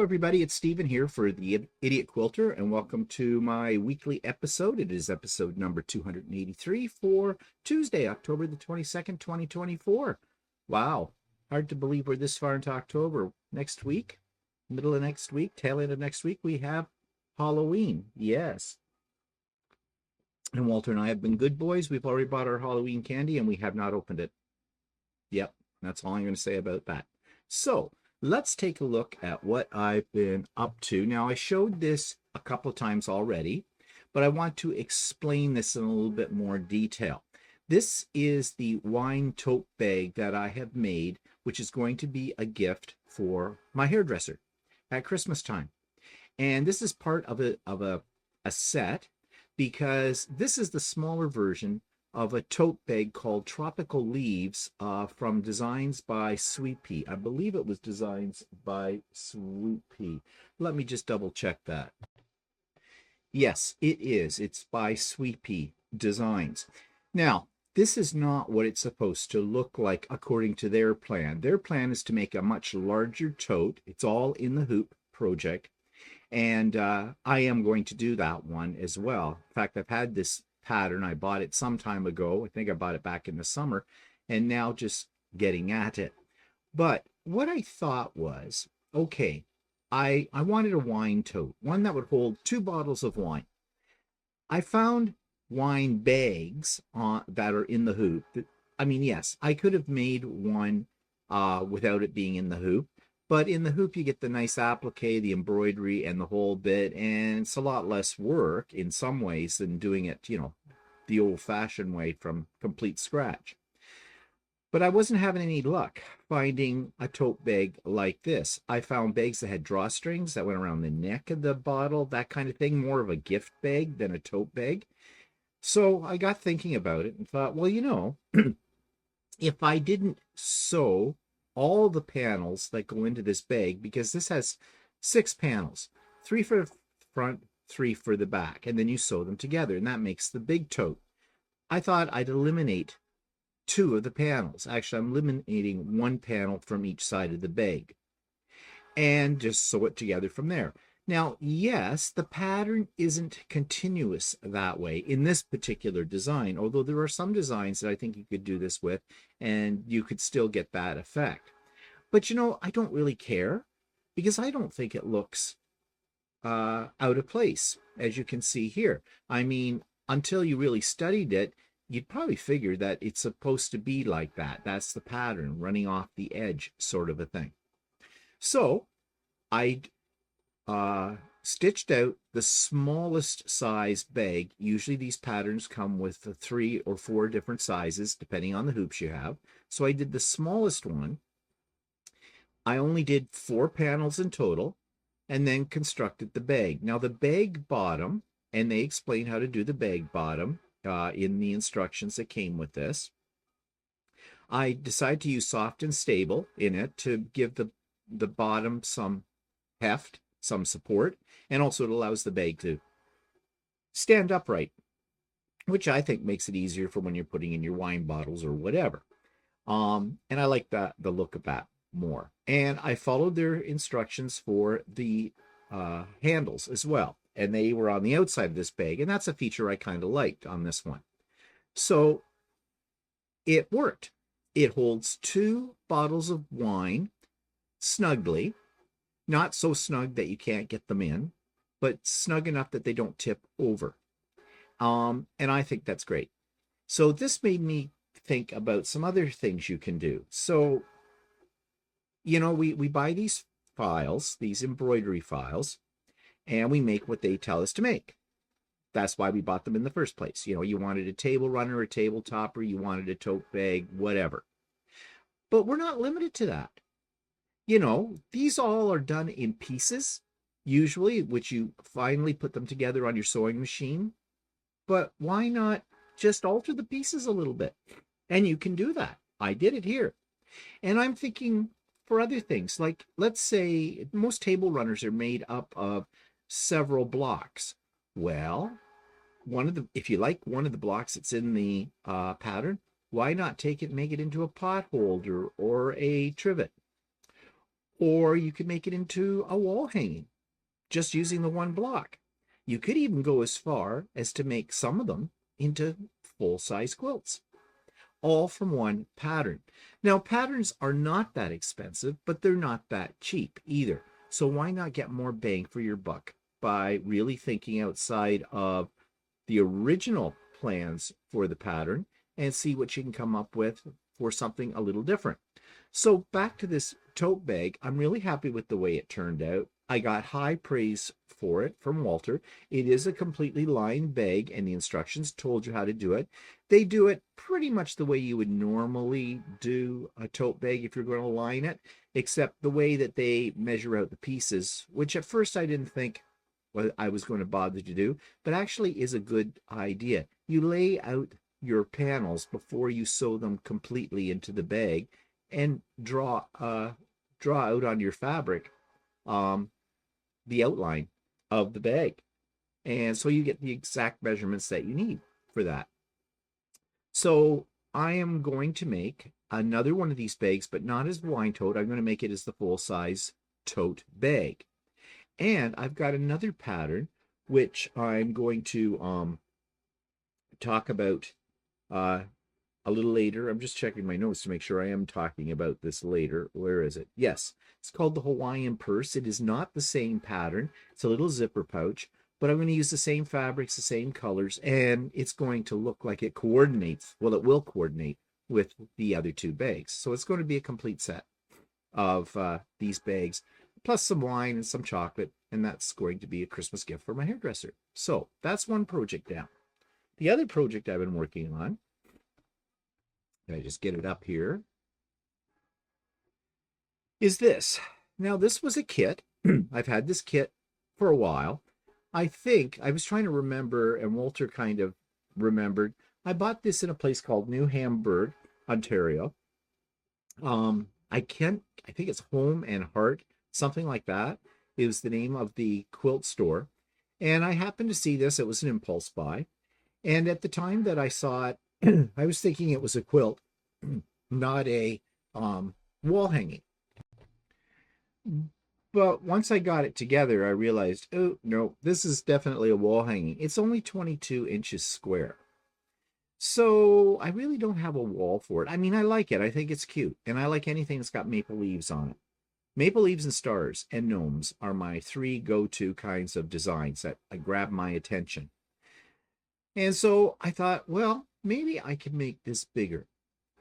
everybody, it's Stephen here for the Idiot Quilter, and welcome to my weekly episode. It is episode number 283 for Tuesday, October the 22nd, 2024. Wow, hard to believe we're this far into October. Next week, middle of next week, tail end of next week, we have Halloween. Yes. And Walter and I have been good boys. We've already bought our Halloween candy, and we have not opened it. Yep, that's all I'm going to say about that. So, let's take a look at what I've been up to. Now, I showed this a couple of times already, but I want to explain this in a little bit more detail. This is the wine tote bag that I have made, which is going to be a gift for my hairdresser at Christmas time. And this is part of a set, because this is the smaller version of a tote bag called Tropical Leaves from Designs by Sweet Pea. I believe it was Designs by Sweet Pea. Let me just double check that. Yes, it is. It's by Sweet Pea Designs. Now, this is not what it's supposed to look like according to their plan. Their plan is to make a much larger tote. It's all in the hoop project. And I am going to do that one as well. In fact, I've had this pattern. I bought it some time ago. I think I bought it back in the summer, and now just getting at it. But what I thought was, okay, I wanted a wine tote, one that would hold 2 bottles of wine. I found wine bags that are in the hoop. I mean, yes, I could have made one without it being in the hoop, but in the hoop you get the nice applique, the embroidery, and the whole bit, and it's a lot less work in some ways than doing it, you know, the old-fashioned way from complete scratch. But I wasn't having any luck finding a tote bag like this. I found bags that had drawstrings that went around the neck of the bottle, that kind of thing, more of a gift bag than a tote bag. So I got thinking about it and thought, well, you know, if I didn't sew all the panels that go into this bag, because this has 6 panels, 3 for the front, 3 for the back, and then you sew them together, and that makes the big tote. I thought I'd eliminate 2 of the panels. Actually, I'm eliminating 1 panel from each side of the bag and just sew it together from there. Now, yes, the pattern isn't continuous that way in this particular design, although there are some designs that I think you could do this with and you could still get that effect. But, you know, I don't really care, because I don't think it looks out of place, as you can see here. I mean, until you really studied it, you'd probably figure that it's supposed to be like that. That's the pattern, running off the edge sort of a thing. So I stitched out the smallest size bag. Usually these patterns come with 3 or 4 different sizes, depending on the hoops you have. So I did the smallest one. I only did 4 panels in total, and then constructed the bag. Now the bag bottom, and they explain how to do the bag bottom in the instructions that came with this. I decided to use soft and stable in it to give the bottom some heft, some support, and also it allows the bag to stand upright, which I think makes it easier for when you're putting in your wine bottles or whatever. And I like the look of that more. And I followed their instructions for the handles as well, and they were on the outside of this bag, and that's a feature I kind of liked on this one. So it worked. It holds 2 bottles of wine snugly, not so snug that you can't get them in, but snug enough that they don't tip over. And I think that's great. So this made me think about some other things you can do. So, you know, we buy these files, these embroidery files, and we make what they tell us to make. That's why we bought them in the first place. You know, you wanted a table runner, a table topper, you wanted a tote bag, whatever. But we're not limited to that. You know, these all are done in pieces, usually, which you finally put them together on your sewing machine. But why not just alter the pieces a little bit? And you can do that. I did it here. And I'm thinking for other things, like, let's say most table runners are made up of several blocks. Well, if you like one of the blocks that's in the pattern, why not take it and make it into a pot holder or a trivet? Or you could make it into a wall hanging, just using the one block. You could even go as far as to make some of them into full-size quilts, all from one pattern. Now, patterns are not that expensive, but they're not that cheap either. So why not get more bang for your buck by really thinking outside of the original plans for the pattern and see what you can come up with for something a little different. So back to this tote bag, I'm really happy with the way it turned out. I got high praise for it from Walter. It is a completely lined bag, and the instructions told you how to do it. They do it pretty much the way you would normally do a tote bag if you're going to line it, except the way that they measure out the pieces, which at first I didn't think what I was going to bother to do, but actually is a good idea. You lay out your panels before you sew them completely into the bag and draw out on your fabric the outline of the bag. And so you get the exact measurements that you need for that. So I am going to make another one of these bags, but not as wine tote. I'm going to make it as the full-size tote bag. And I've got another pattern, which I'm going to talk about a little later. I'm just checking my notes to make sure I am talking about this later. Where is it? Yes, it's called the Hawaiian purse. It is not the same pattern. It's a little zipper pouch, but I'm going to use the same fabrics, the same colors, and it's going to look like it coordinates. Well, it will coordinate with the other two bags. So it's going to be a complete set of these bags, plus some wine and some chocolate, and that's going to be a Christmas gift for my hairdresser. So that's one project down. The other project I've been working on, I just get it up here, is this. Now, this was a kit. I've had this kit for a while. I think I was trying to remember, and Walter kind of remembered. I bought this in a place called New Hamburg, Ontario. I think it's Home and Heart, something like that. It was the name of the quilt store. And I happened to see this. It was an impulse buy. And at the time that I saw it, I was thinking it was a quilt, not a wall hanging. But once I got it together, I realized, oh, no, this is definitely a wall hanging. It's only 22 inches square. So I really don't have a wall for it. I mean, I like it. I think it's cute. And I like anything that's got maple leaves on it. Maple leaves and stars and gnomes are my three go-to kinds of designs that grab my attention. And so I thought, well, maybe I can make this bigger.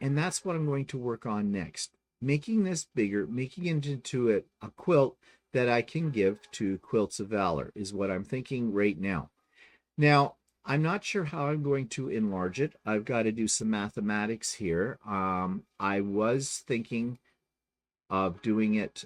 And that's what I'm going to work on next. Making this bigger, making it into a quilt that I can give to Quilts of Valor is what I'm thinking right now. Now, I'm not sure how I'm going to enlarge it. I've got to do some mathematics here. I was thinking of doing it,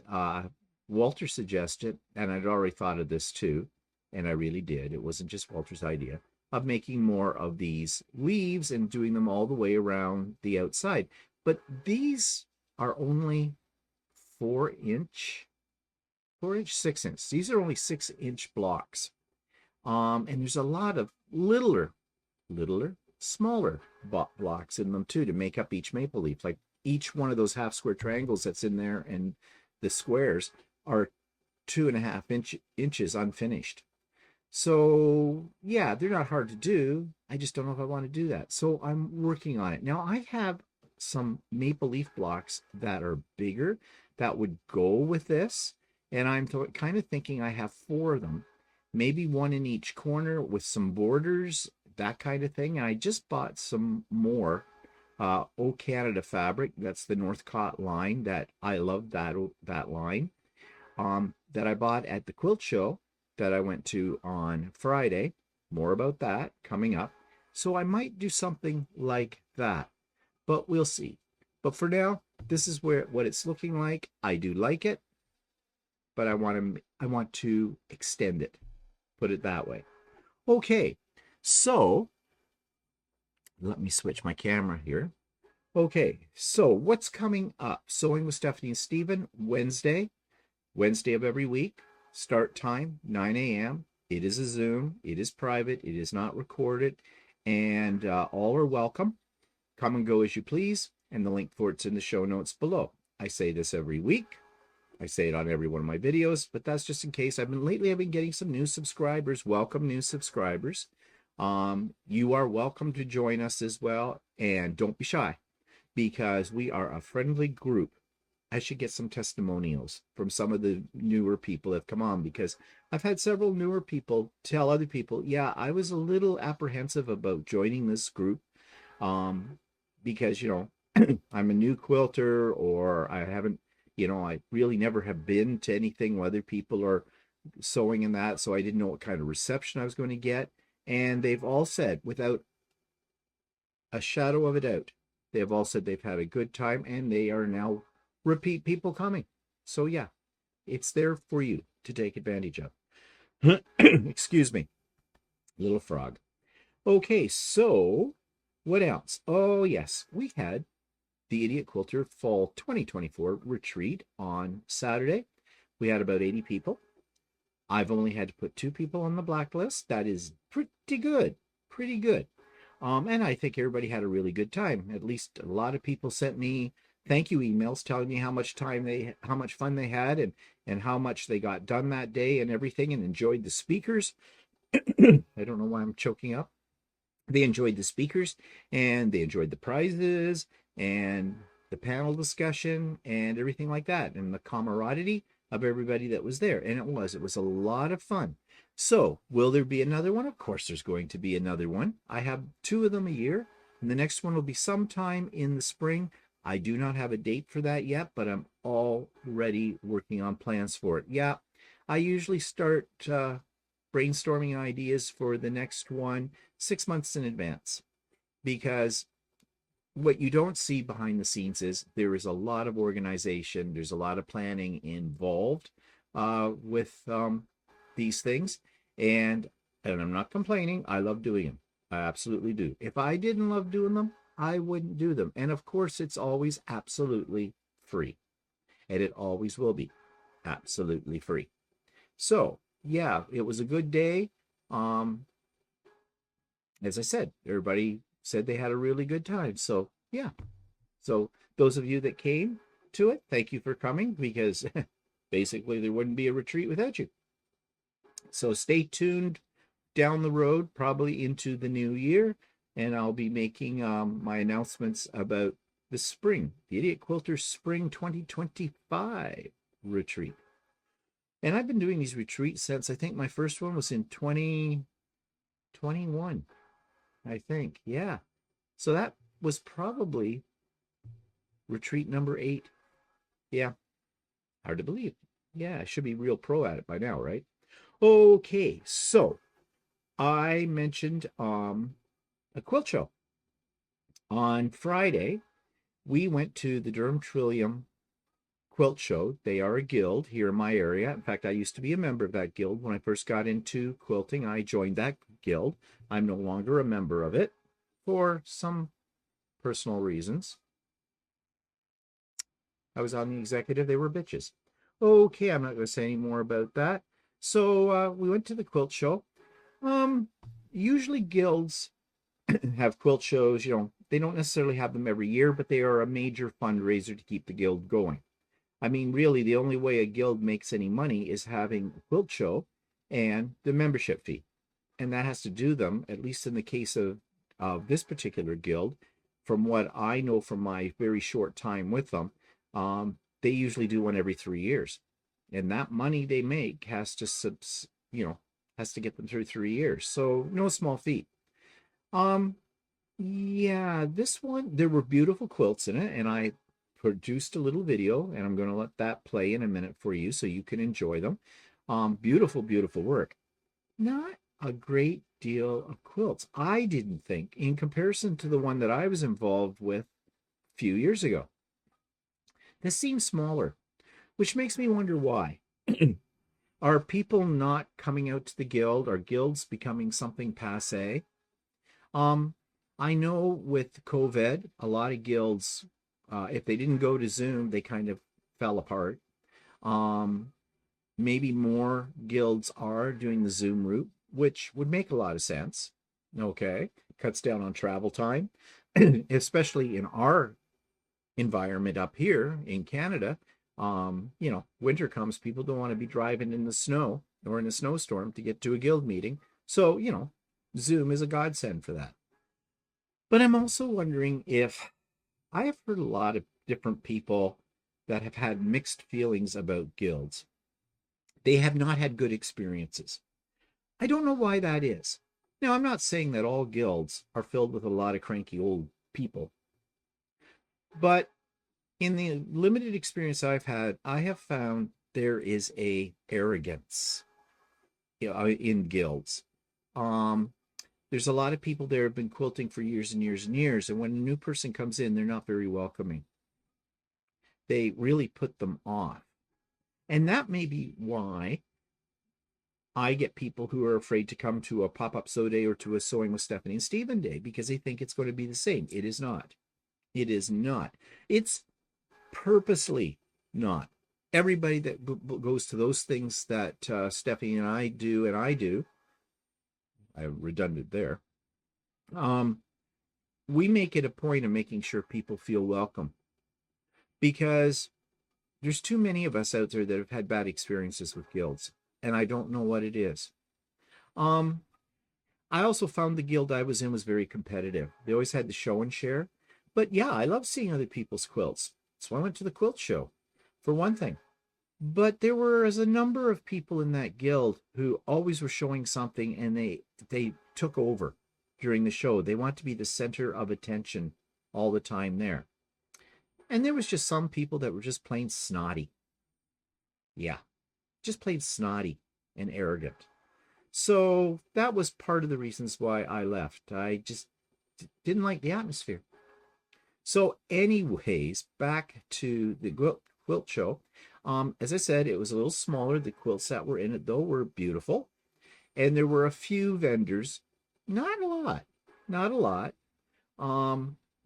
Walter suggested, and I'd already thought of this too, and I really did. It wasn't just Walter's idea, of making more of these leaves and doing them all the way around the outside. But these are only 4-inch, 6 inch. These are only 6-inch blocks. And there's a lot of littler, smaller blocks in them too to make up each maple leaf. Like each one of those half square triangles that's in there and the squares are 2.5 inches unfinished. So yeah, they're not hard to do. I just don't know if I want to do that. So I'm working on it. Now I have some maple leaf blocks that are bigger that would go with this. And I'm kind of thinking I have 4 of them, maybe 1 in each corner with some borders, that kind of thing. And I just bought some more O Canada fabric. That's the Northcott line that I love, that line that I bought at the quilt show that I went to on Friday. More about that coming up. So I might do something like that, but we'll see. But for now, this is what it's looking like. I do like it, but I want to extend it, put it that way. Okay, so let me switch my camera here. Okay, so what's coming up? Sewing with Stephanie and Stephen, Wednesday of every week. Start time, 9 a.m. It is a Zoom. It is private. It is not recorded. And all are welcome. Come and go as you please. And the link for it's in the show notes below. I say this every week. I say it on every one of my videos, but that's just in case. I've been getting some new subscribers. Welcome, new subscribers. You are welcome to join us as well, and don't be shy, because we are a friendly group. I should get some testimonials from some of the newer people that have come on, because I've had several newer people tell other people, yeah, I was a little apprehensive about joining this group, because, I'm a new quilter, or I haven't, I really never have been to anything where other people are sewing in that, so I didn't know what kind of reception I was going to get. And they've all said, without a shadow of a doubt, they've all said they've had a good time, and they are now repeat people coming. So yeah, it's there for you to take advantage of. Excuse me, little frog. Okay, so what else? Oh yes, we had the Idiot Quilter Fall 2024 retreat on Saturday. We had about 80 people. I've only had to put 2 people on the blacklist. That is pretty good, pretty good. And I think everybody had a really good time. At least a lot of people sent me thank you emails telling me how much fun they had, and how much they got done that day and everything, and enjoyed the speakers. I don't know why I'm choking up. They enjoyed the speakers, and they enjoyed the prizes and the panel discussion and everything like that, and the camaraderie of everybody that was there. And it was a lot of fun. So will there be another one? Of course there's going to be another one. I have 2 of them a year, and the next one will be sometime in the spring. I do not have a date for that yet, but I'm already working on plans for it. Yeah, I usually start brainstorming ideas for the next one 6 months in advance, because what you don't see behind the scenes is there is a lot of organization, there's a lot of planning involved with these things, and I'm not complaining. I love doing them. I absolutely do. If I didn't love doing them, I wouldn't do them. And of course, it's always absolutely free, and it always will be absolutely free. So yeah, it was a good day. As I said, everybody said they had a really good time. So yeah, so those of you that came to it, thank you for coming, because basically there wouldn't be a retreat without you. So stay tuned down the road, probably into the new year, and I'll be making my announcements about the spring, the Idiot Quilter Spring 2025 retreat. And I've been doing these retreats since, I think my first one was in 2021, I think. Yeah. So that was probably retreat number 8. Yeah. Hard to believe. Yeah, I should be real pro at it by now, right? Okay, so I mentioned a quilt show. On Friday, we went to the Durham Trillium quilt show. They are a guild here in my area. In fact, I used to be a member of that guild. When I first got into quilting, I joined that guild. I'm no longer a member of it for some personal reasons. I was on the executive. They were bitches. Okay, I'm not going to say any more about that. So we went to the quilt show. Usually guilds have quilt shows. They don't necessarily have them every year, but they are a major fundraiser to keep the guild going. I mean, really, the only way a guild makes any money is having a quilt show and the membership fee. And that has to do them, at least in the case of this particular guild, from what I know from my very short time with them, they usually do one every 3 years. And that money they make has to, has to get them through 3 years. So no small feat. Yeah, this one, there were beautiful quilts in it, and I produced a little video, and I'm going to let that play in a minute for you so you can enjoy them. Beautiful, beautiful work. Not a great deal of quilts, I didn't think, in comparison to the one that I was involved with a few years ago. This seems smaller, which makes me wonder why. Are people not coming out to the guild? Are guilds becoming something passé? I know with COVID, a lot of guilds, if they didn't go to Zoom, they kind of fell apart. Maybe more guilds are doing the Zoom route, which would make a lot of sense. Okay, cuts down on travel time, especially in our environment up here in Canada. You know, winter comes, people don't want to be driving in the snow or in a snowstorm to get to a guild meeting. So, you know, Zoom is a godsend for that. But I'm also wondering if I have heard a lot of different people that have had mixed feelings about guilds. They have not had good experiences. I don't know why that is. Now, I'm not saying that all guilds are filled with a lot of cranky old people, but in the limited experience I've had, I have found there is a arrogance, you know, in guilds. There's a lot of people there have been quilting for years and years and years, and when a new person comes in, they're not very welcoming. They really put them off. And that may be why I get people who are afraid to come to a pop-up sew day or to a Sewing with Stephanie and Stephen day because they think it's going to be the same. It is not. It is not. It's purposely not. Everybody that goes to those things that Stephanie and I do, I redundant there. We make it a point of making sure people feel welcome, because there's too many of us out there that have had bad experiences with guilds, and I don't know what it is. I also found the guild I was in was very competitive. They always had the show and share. But yeah, I love seeing other people's quilts. So I went to the quilt show, for one thing. But there was a number of people in that guild who always were showing something, and they took over during the show. They want to be the center of attention all the time there. And there was just some people that were just plain snotty. Yeah, just plain snotty and arrogant. So that was part of the reasons why I left. I just didn't like the atmosphere. So anyways, back to the quilt show. As I said, it was a little smaller. The quilts that were in it, though, were beautiful. And there were a few vendors. Not a lot. Not a lot.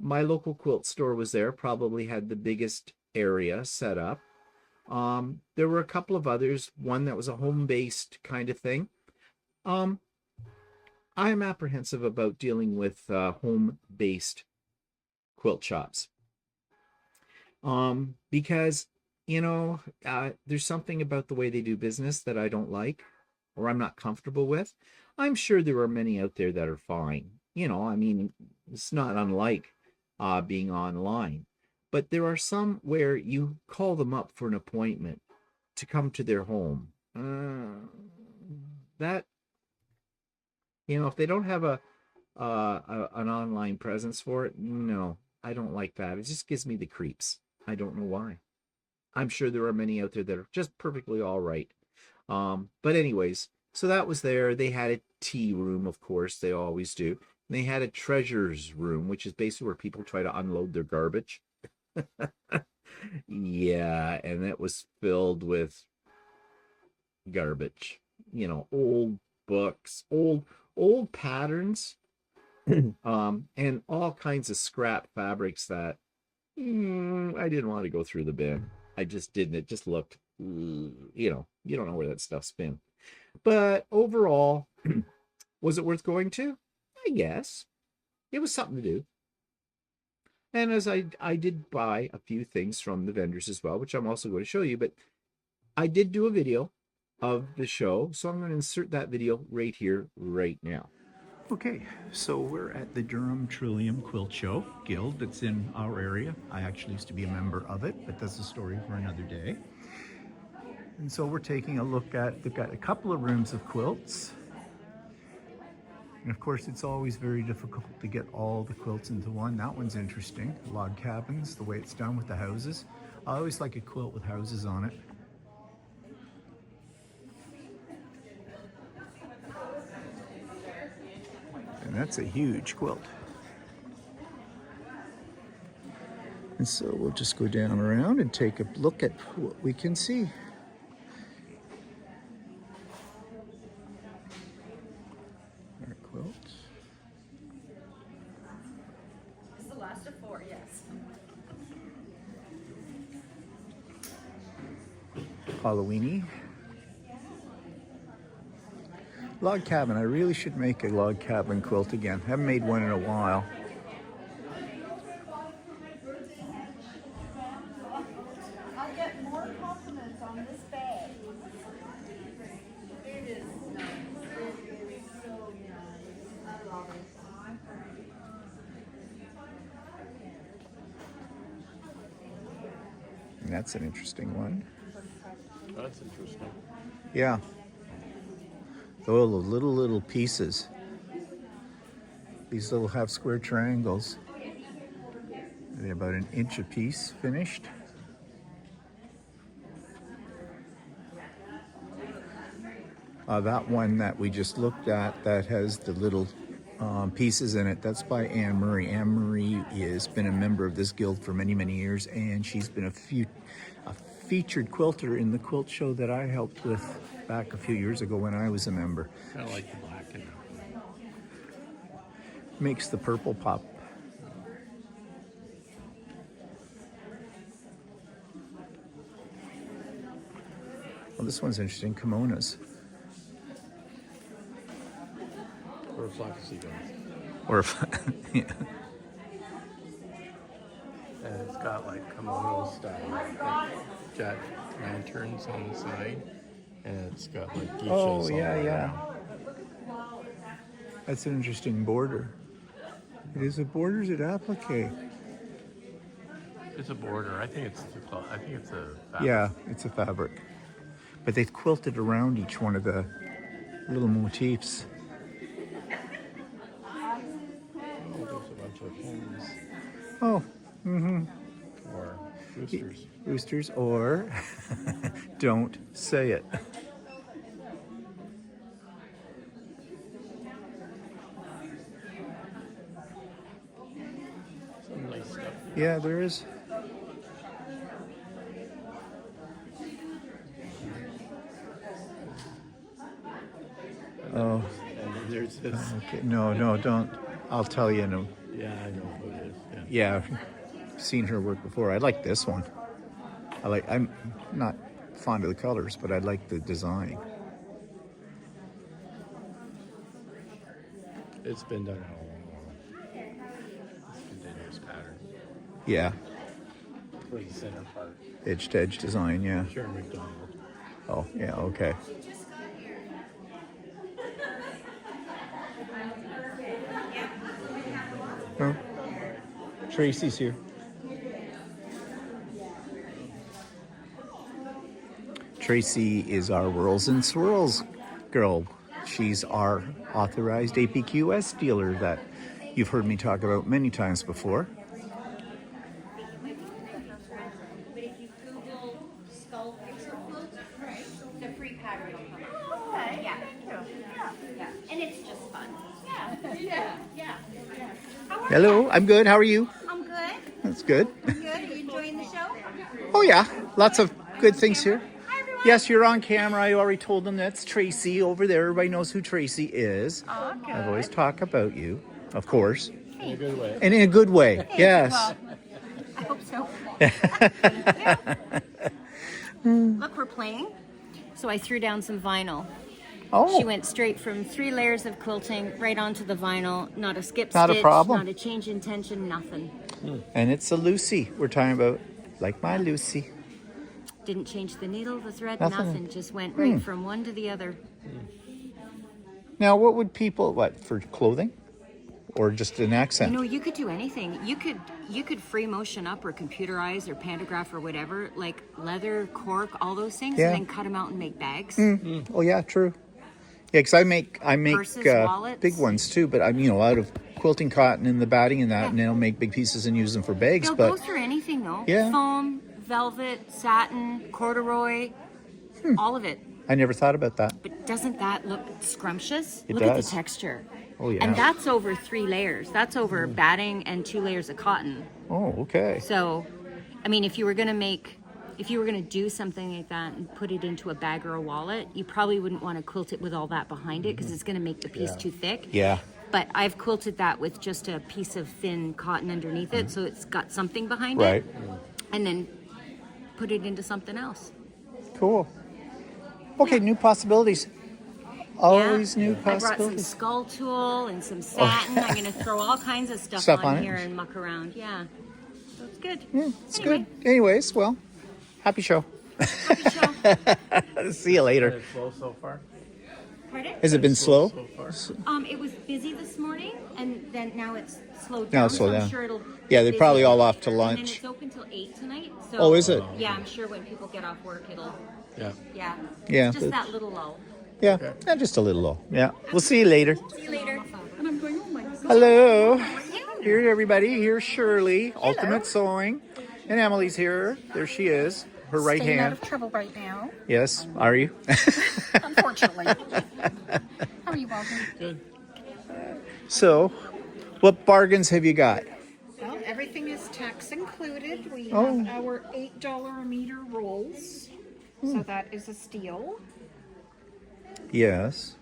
My local quilt store was there, probably had the biggest area set up. There were a couple of others, one that was a home-based kind of thing. I'm apprehensive about dealing with home-based quilt shops. Because, you know, there's something about the way they do business that I don't like, or I'm not comfortable with. I'm sure there are many out there that are fine. You know, I mean, it's not unlike being online. But there are some where you call them up for an appointment to come to their home. That, you know, if they don't have an online presence for it, no, I don't like that. It just gives me the creeps. I don't know why. I'm sure there are many out there that are just perfectly all right. But anyways, so that was there. They had a tea room, of course, they always do. And they had a treasures room, which is basically where people try to unload their garbage. Yeah, and it was filled with garbage. You know, old books, old patterns, and all kinds of scrap fabrics that I didn't want to go through the bin. I just didn't. It just looked, you know, you don't know where that stuff's been. But overall, was it worth going to? I guess. It was something to do. And as I did buy a few things from the vendors as well, which I'm also going to show you, but I did do a video of the show, so I'm going to insert that video right here, right now. Okay, so we're at the Durham Trillium Quilt Show Guild that's in our area. I actually used to be a member of it, but that's a story for another day. And so we're taking a look at, they've got a couple of rooms of quilts. And of course, it's always very difficult to get all the quilts into one. That one's interesting. Log cabins, the way it's done with the houses. I always like a quilt with houses on it. And that's a huge quilt. And so we'll just go down around and take a look at what we can see. Our quilt. It's the last of 4, yes. Halloweeny. Log cabin. I really should make a log cabin quilt again. Haven't made one in a while. I'll get more That's an interesting one. That's interesting. Yeah. Oh, the little pieces. These little half square triangles. They're about an inch a piece finished. That one that we just looked at that has the little pieces in it, that's by Anne Murray. Anne Murray has been a member of this guild for many, many years, and she's been a featured quilter in the quilt show that I helped with back a few years ago when I was a member. Kind of like the black in it. Makes the purple pop. Well, this one's interesting, kimonos. Or a flock of seagulls. Or, yeah. And it's got like kimono style, like jack lanterns on the side. And it's got like geishas all around. That's an interesting border. It is a border, is it applique? It's a border. I think it's a fabric. Yeah, it's a fabric. But they've quilted around each one of the little motifs. Oh, there's a bunch of hens. Oh, Or roosters. roosters, or don't say it. Some nice stuff. Yeah, there is. Oh, And then there's this. okay. No, don't. I'll tell you. No. Yeah, I know who it is. Yeah, seen her work before. I like this one. I'm not fond of the colors, but I like the design. It's been done all along. It's continuous pattern. Yeah, For the center part. edge to edge design. Yeah. Sharon McDonald. Oh, yeah. Okay. Oh, Tracy's here. Tracy is our Whirls N Swirls girl. She's our authorized APQS dealer that you've heard me talk about many times before. But if you Google skull picture quilt, the free pattern will come up. Okay, yeah. Thank you. Yeah. And it's just fun. Yeah. Hello, I'm good. How are you? I'm good. That's good. Good. Are you enjoying the show? Oh, yeah. Lots of good things here. Hi, everyone. Yes, you're on camera. I already told them that's Tracy over there. Everybody knows who Tracy is. Oh, good. I've always talked about you, of course. In a good way. And in a good way. Yes. Well, I hope so. Look, we're playing. So I threw down some vinyl. Oh, She went straight from 3 layers of quilting right onto the vinyl. Not a skip Not a stitch, problem. not a change in tension, nothing. and it's a Lucy we're talking about. Like my Lucy. Didn't change the needle, the thread, Nothing. nothing. Just went right from one to the other. Now, what would people, for clothing? Or just an accent? You know, you could do anything. You could free motion up or computerize or pantograph or whatever, like leather, cork, all those things, Yeah. and then cut them out and make bags. Oh, yeah, true. Yeah, because I make Purses, wallets. big ones too, but I'm, out of quilting cotton and the batting and that, and then I'll make big pieces and use them for bags. They'll But go through anything though. Yeah. Foam, velvet, satin, corduroy, all of it. I never thought about that. But doesn't that look scrumptious? It Look at does. the texture. Oh, yeah. And that's over 3 layers. That's over batting and 2 layers of cotton. Oh, okay. So, I mean, if you were gonna do something like that and put it into a bag or a wallet, you probably wouldn't want to quilt it with all that behind it because it's gonna make the piece too thick. Yeah. But I've quilted that with just a piece of thin cotton underneath it, so it's got something behind Right. it, and then put it into something else. Cool. Okay, new possibilities. Always new I brought some possibilities. skull tulle and some satin. I'm gonna throw all kinds of stuff, Stuff on on it. here and muck around. Yeah, so it's good. Yeah, it's Anyway. good. Anyways, well, happy show. Happy show. See you later. It's slow so far. Pardon? Has it been slow? So far. It was busy this morning, and then now it's slowed Now down. it's slowed so I'm down. sure it'll. Yeah, be they're busy probably a all bit off to later. And then lunch. it's open till 8 tonight. So, Oh, is it? Yeah, I'm sure when people get off work, it'll. Yeah. Yeah. Yeah, It's just that's- that little low. Yeah, just a little low. Yeah, we'll see you later. See you later. And I'm going, oh my God. Hello. Here, everybody. Here's Shirley, Ultimate Sewing. And Emily's here. There she is. Her right Staying out hand. of trouble right now, Yes, are you? unfortunately. How are you, Walter? Good. So, what bargains have you got? Well, everything is tax included. We have Oh. our $8 a meter rolls, so that is a steal. Yes.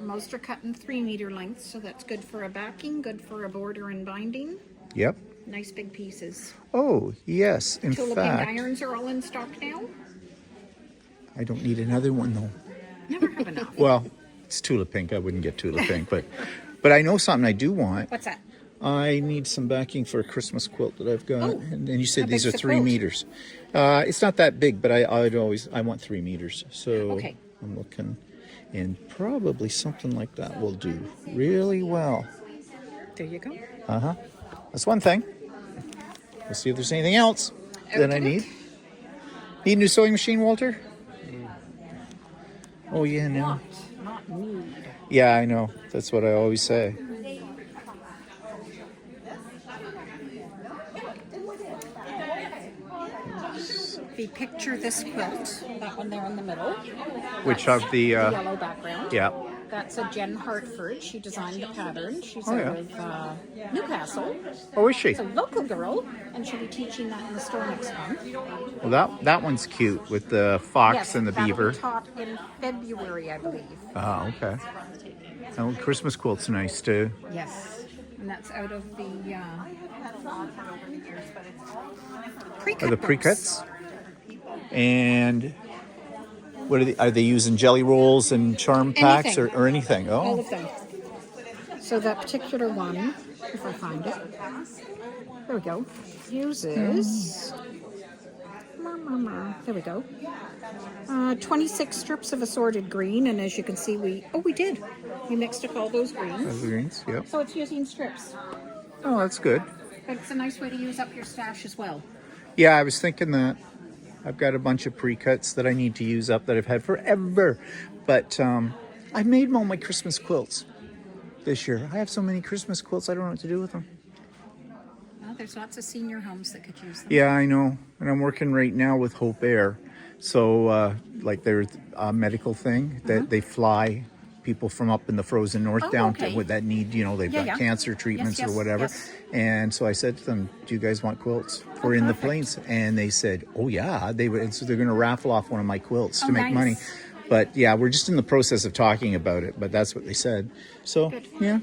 Most are cut in 3-meter lengths, so that's good for a backing, good for a border and binding. Yep. Nice big pieces. Oh, yes. In Tulip fact, pink irons are all in stock now. I don't need another one though. Never have enough. Well, it's tulip pink. I wouldn't get tulip pink, but I know something I do want. What's that? I need some backing for a Christmas quilt that I've got. Oh, and you said how these are big's the 3 quilt? meters. It's not that big, but I want 3 meters. So Okay. I'm looking, and probably something like that will do really well. There you go. That's one thing. We'll see if there's anything else that I need. Need a new sewing machine, Walter? Oh yeah, no. Not need. Yeah, I know. That's what I always say. If you picture this quilt, that one there in the middle, Which of the? yellow background. Yeah. That's a Jen Hartford. She designed the pattern. She's Oh, out yeah. of Newcastle. Oh, is she? It's a local girl, and she'll be teaching that in the store next month. Well, that one's cute with the fox and the that'll beaver. be taught in February, I believe. Oh, okay. Oh, Christmas quilt's nice too. Yes, and that's out of the pre-cut. Are the pre-cuts? And what are they using jelly rolls and charm packs Anything. or anything? All Oh, of them. So that particular one, if I find it, there we go, uses, there we go, 26 strips of assorted green, and as you can see, we did. We mixed up all those greens. those are greens. Yep. So it's using strips. Oh, that's good. But it's a nice way to use up your stash as well. Yeah, I was thinking that. I've got a bunch of pre-cuts that I need to use up that I've had forever. But I made all my Christmas quilts this year. I have so many Christmas quilts, I don't know what to do with them. Well, there's lots of senior homes that could use them. Yeah, I know. And I'm working right now with Hope Air. So, like there's a medical thing that they fly people from up in the frozen north Oh, down okay. to with that need, they've Yeah, got yeah. cancer treatments Yes, or whatever. yes. And so I said to them, do you guys want quilts for in the perfect. plains? And they said, oh yeah, they would. And so they're going to raffle off one of my quilts to Oh, make nice. money. But yeah, we're just in the process of talking about it, but that's what they said. So Good. yeah,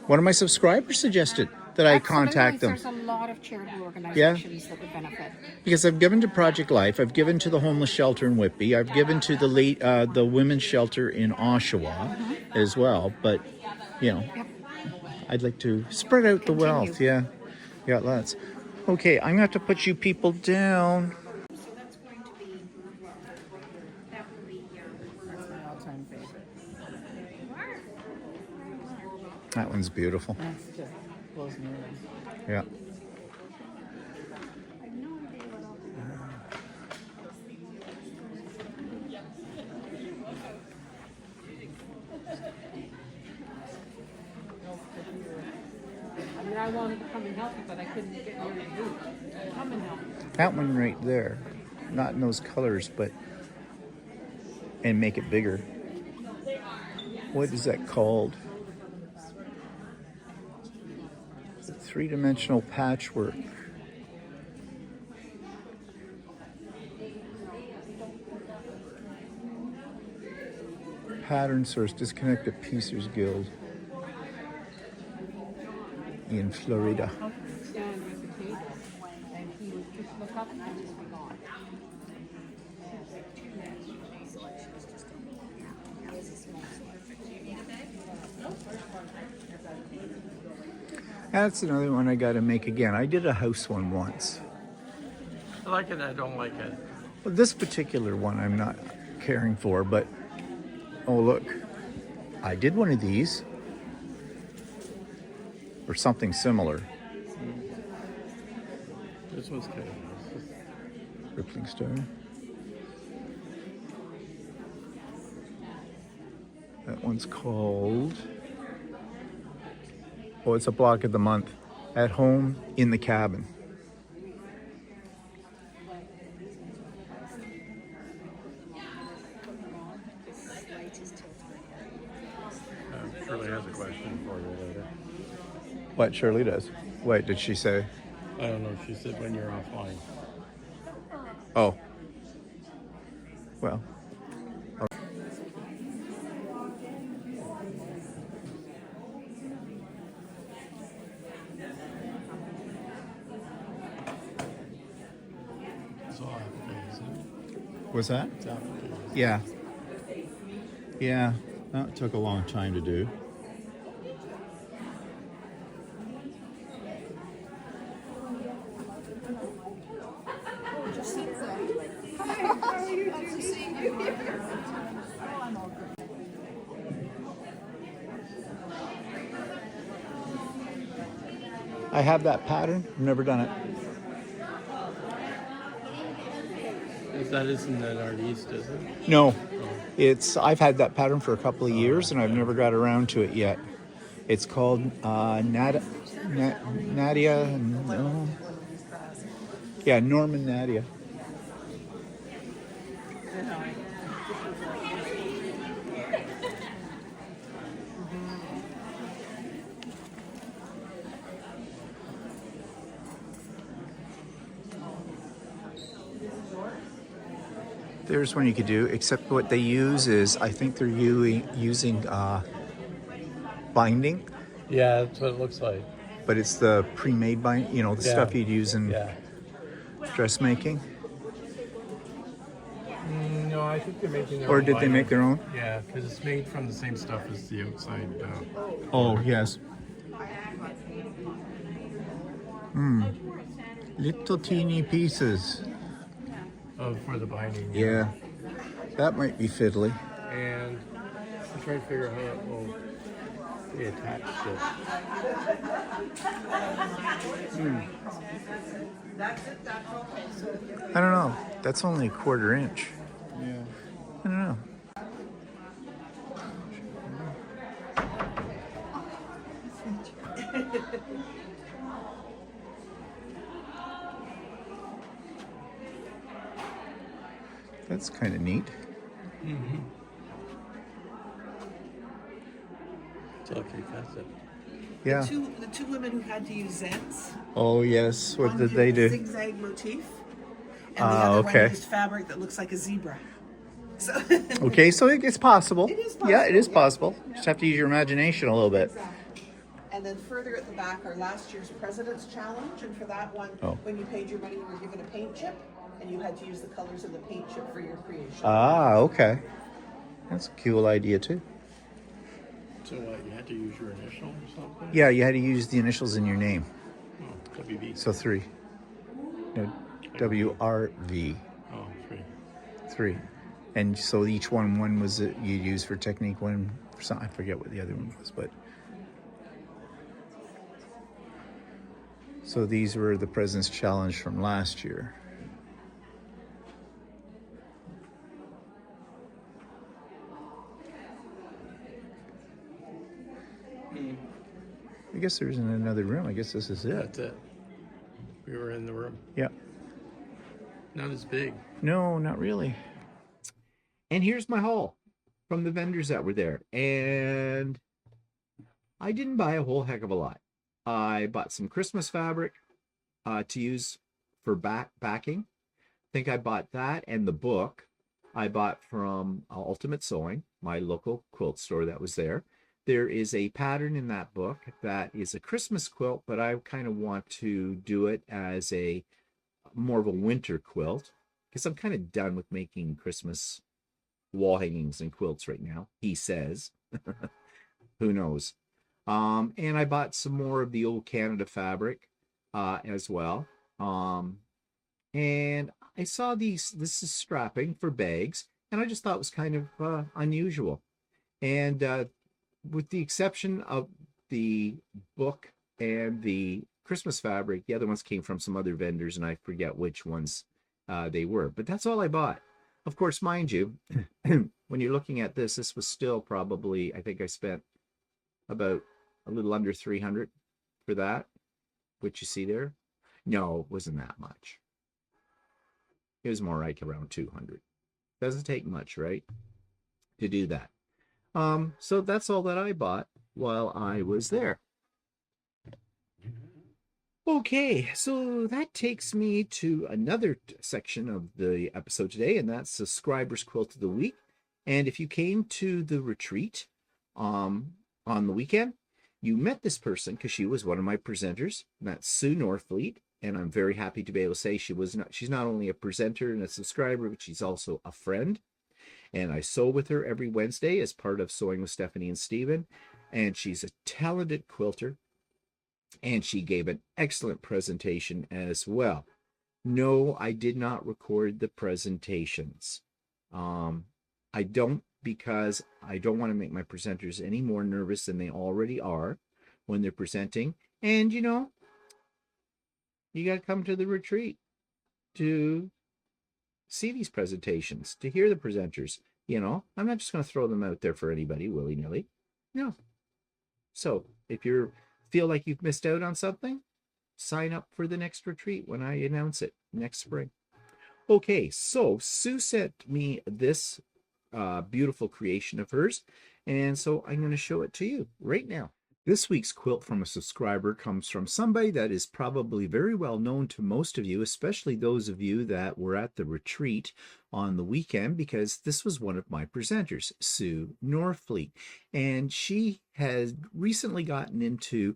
one of my subscribers suggested that I contact them. There's a lot of charity organizations that would benefit. Because I've given to Project Life, I've given to the homeless shelter in Whitby, I've given to the women's shelter in Oshawa as well. But I'd like to spread out the wealth. Yeah, lots. Okay, I'm gonna have to put you people down. So that's going to be, that would be, that's my all-time favorite. That one's beautiful. That's just blows me away. Yeah. I mean, I wanted to come and help you, but I couldn't get near the booth. Come and help. That one right there, not in those colors, but and make it bigger. What is that called? Three-dimensional patchwork. Pattern source, disconnected piecers guild in Florida. Stand with the table, and he would just look up and just be gone. That's another one I got to make again. I did a house one once. I like it, I don't like it. Well, this particular one I'm not caring for, but Oh, look. I did one of these. Or something similar. This one's kind of nice. Rippling star. That one's called... Oh, it's a block of the month. At home in the cabin. Shirley has a question for you later. What Shirley does? What did she say? I don't know. She said when you're offline. Oh. Well. It's all Apple Pay, isn't it? Was that? It's Apple Pay. Yeah. Yeah. Well, it took a long time to do. I have that pattern. I've never done it. That isn't at our east, is it? No, I've had that pattern for a couple of years and I've never got around to it yet. It's called Nadia. No. Yeah, Norman Nadia. There's one you could do, except what they use is, I think they're using binding, Yeah, that's what it looks like. but it's the pre-made bind, you know, the Yeah. stuff you'd use in Yeah. dressmaking. No, I think they're making their Or own did they binder. make their own? Yeah, because it's made from the same stuff as the outside. Oh, yes. Little teeny pieces. For the binding. Yeah. That might be fiddly. And I'm trying to figure out how it will be attached to. I don't know. That's only a 1/4 inch. Yeah. I don't know. That's kind of neat. It's okay, that's it. Yeah. The two women who had to use Zens. Oh, yes. What One did did they a do? Zigzag motif. And the other okay. one used fabric that looks like a zebra. So Okay, so it's possible. It is Yeah, it is possible, possible. Just have to use your imagination a little bit. And then further at the back are last year's President's Challenge. And for that one, Oh. when you paid your money, you were given a paint chip. And you had to use the colors of the paint chip for your creation. Ah, okay. That's a cool idea, too. So what, you had to use your initial or something? Yeah, you had to use the initials in your name. Oh, WB. So 3. No, WRV. Oh, 3. 3. And so each one was you use for technique, one for something. I forget what the other one was, but. So these were the President's Challenge from last year. I guess there isn't another room. I guess this is it. That's it. We were in the room. Yeah. Not as big. No, not really. And here's my haul from the vendors that were there. And I didn't buy a whole heck of a lot. I bought some Christmas fabric to use for backing. I think I bought that and the book I bought from Ultimate Sewing, my local quilt store that was there. There is a pattern in that book that is a Christmas quilt, but I kind of want to do it as a more of a winter quilt because I'm kind of done with making Christmas wall hangings and quilts right now, he says. Who knows? And I bought some more of the old Canada fabric as well. And I saw this is strapping for bags, and I just thought it was kind of unusual. And with the exception of the book and the Christmas fabric, the other ones came from some other vendors, and I forget which ones they were. But that's all I bought. Of course, mind you, when you're looking at this, this was still probably, I think I spent about a little under 300 for that, which you see there. No, it wasn't that much. It was more like around 200. Doesn't take much, right, to do that. So that's all that I bought while I was there. Okay, so that takes me to another section of the episode today, and that's Subscribers Quilt of the Week. And if you came to the retreat on the weekend, you met this person because she was one of my presenters, and that's Sue Norfleet. And I'm very happy to be able to say she's not only a presenter and a subscriber, but she's also a friend. And I sew with her every Wednesday as part of Sewing with Stephanie and Stephen. And she's a talented quilter. And she gave an excellent presentation as well. No, I did not record the presentations. I don't, because I don't want to make my presenters any more nervous than they already are when they're presenting. And, you know, you got to come to the retreat to see these presentations, to hear the presenters. You know, I'm not just going to throw them out there for anybody willy-nilly. No. So if you feel like you've missed out on something, sign up for the next retreat when I announce it next spring. Okay, so Sue sent me this beautiful creation of hers, and so I'm going to show it to you right now. This week's quilt from a subscriber comes from somebody that is probably very well known to most of you, especially those of you that were at the retreat on the weekend, because this was one of my presenters, Sue Norfleet. And she has recently gotten into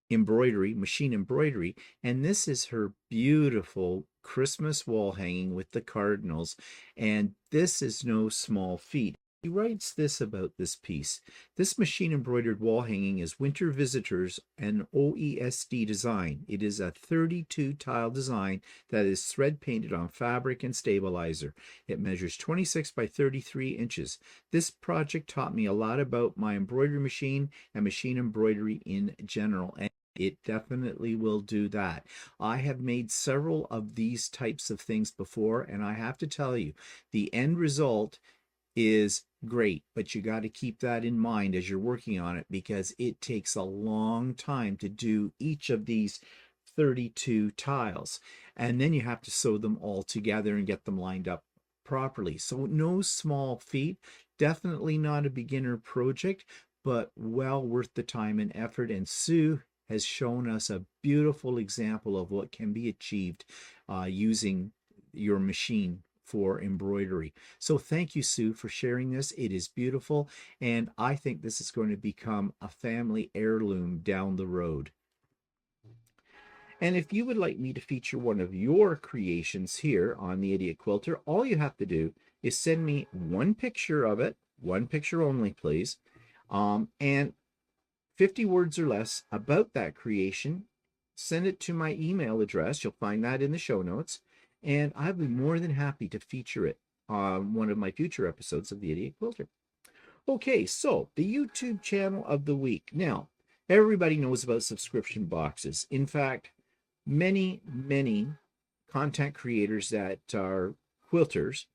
embroidery, machine embroidery, and this is her beautiful Christmas wall hanging with the cardinals. And this is no small feat. He writes this about this piece. This machine embroidered wall hanging is Winter Visitors, an OESD design. It is a 32 tile design that is thread painted on fabric and stabilizer. It measures 26 by 33 inches. This project taught me a lot about my embroidery machine and machine embroidery in general. And it definitely will do that. I have made several of these types of things before, and I have to tell you, the end result is great, but you got to keep that in mind as you're working on it, because it takes a long time to do each of these 32 tiles, and then you have to sew them all together and get them lined up properly. So no small feat, definitely not a beginner project, but well worth the time and effort. And Sue has shown us a beautiful example of what can be achieved using your machine for embroidery. So thank you, Sue, for sharing this. It is beautiful, and I think this is going to become a family heirloom down the road. And if you would like me to feature one of your creations here on the Idiot Quilter, all you have to do is send me one picture of it, one picture only, please, and 50 words or less about that creation. Send it to my email address. You'll find that in the show notes. And I'd be more than happy to feature it on one of my future episodes of the Idiot Quilter. Okay, so the YouTube channel of the week. Now, everybody knows about subscription boxes. In fact, many content creators that are quilters,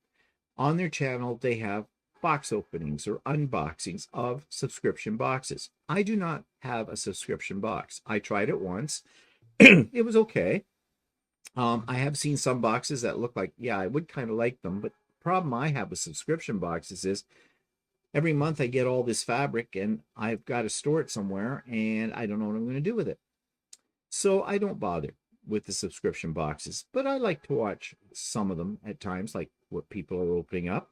on their channel, they have box openings or unboxings of subscription boxes. I do not have a subscription box. I tried it once. It was okay. I have seen some boxes that look like, yeah, I would kind of like them, but the problem I have with subscription boxes is every month I get all this fabric and I've got to store it somewhere and I don't know what I'm going to do with it. So I don't bother with the subscription boxes, but I like to watch some of them at times, like what people are opening up.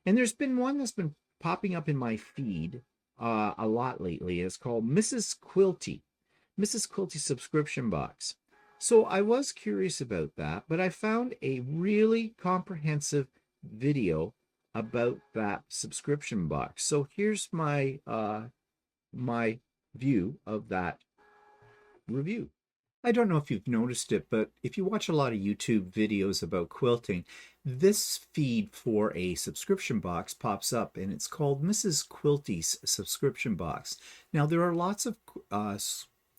And there's been one that's been popping up in my feed a lot lately. It's called Mrs. Quilty subscription box. So I was curious about that, but I found a really comprehensive video about that subscription box. So here's my my view of that review. I don't know if you've noticed it, but if you watch a lot of YouTube videos about quilting, this feed for a subscription box pops up and it's called Mrs. Quilty's subscription box. Now, there are lots of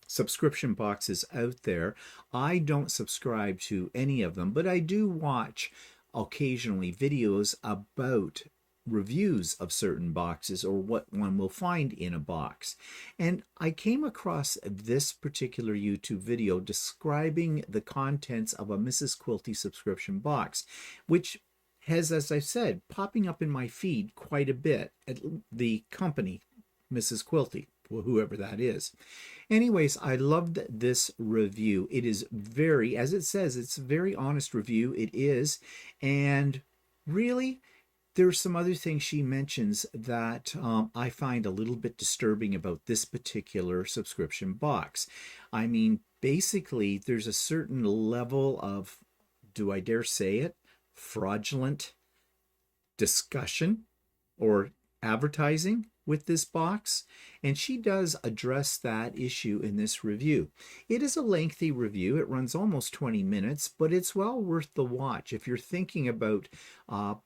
subscription boxes out there. I don't subscribe to any of them, but I do watch occasionally videos about reviews of certain boxes or what one will find in a box. And I came across this particular YouTube video describing the contents of a Mrs. Quilty subscription box, which has, as I said, popping up in my feed quite a bit at the company, Mrs. Quilty, whoever that is. Anyways, I loved this review. It is very, as it says, it's a very honest review. It is. And really, there's some other things she mentions that I find a little bit disturbing about this particular subscription box. I mean, basically, there's a certain level of, do I dare say it, fraudulent discussion or advertising with this box, and she does address that issue in this review. It is a lengthy review. It runs almost 20 minutes, but it's well worth the watch if you're thinking about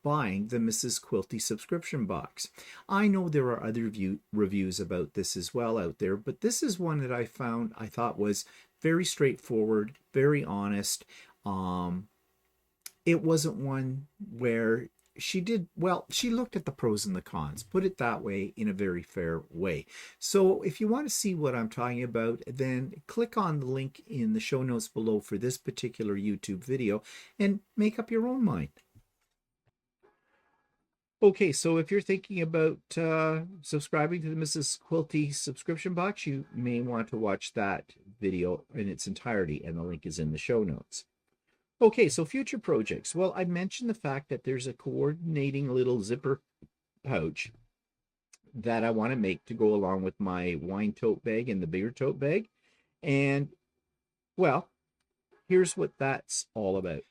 buying the Mrs. Quilty subscription box. I know there are other reviews about this as well out there, but this is one that I thought was very straightforward, very honest. It wasn't one where she looked at the pros and the cons, put it that way, in a very fair way. So if you want to see what I'm talking about, then click on the link in the show notes below for this particular YouTube video and make up your own mind. Okay, so if you're thinking about subscribing to the Mrs. Quilty subscription box, you may want to watch that video in its entirety, and the link is in the show notes. Okay, so future projects. Well, I mentioned the fact that there's a coordinating little zipper pouch that I want to make to go along with my wine tote bag and the bigger tote bag. And, well, here's what that's all about.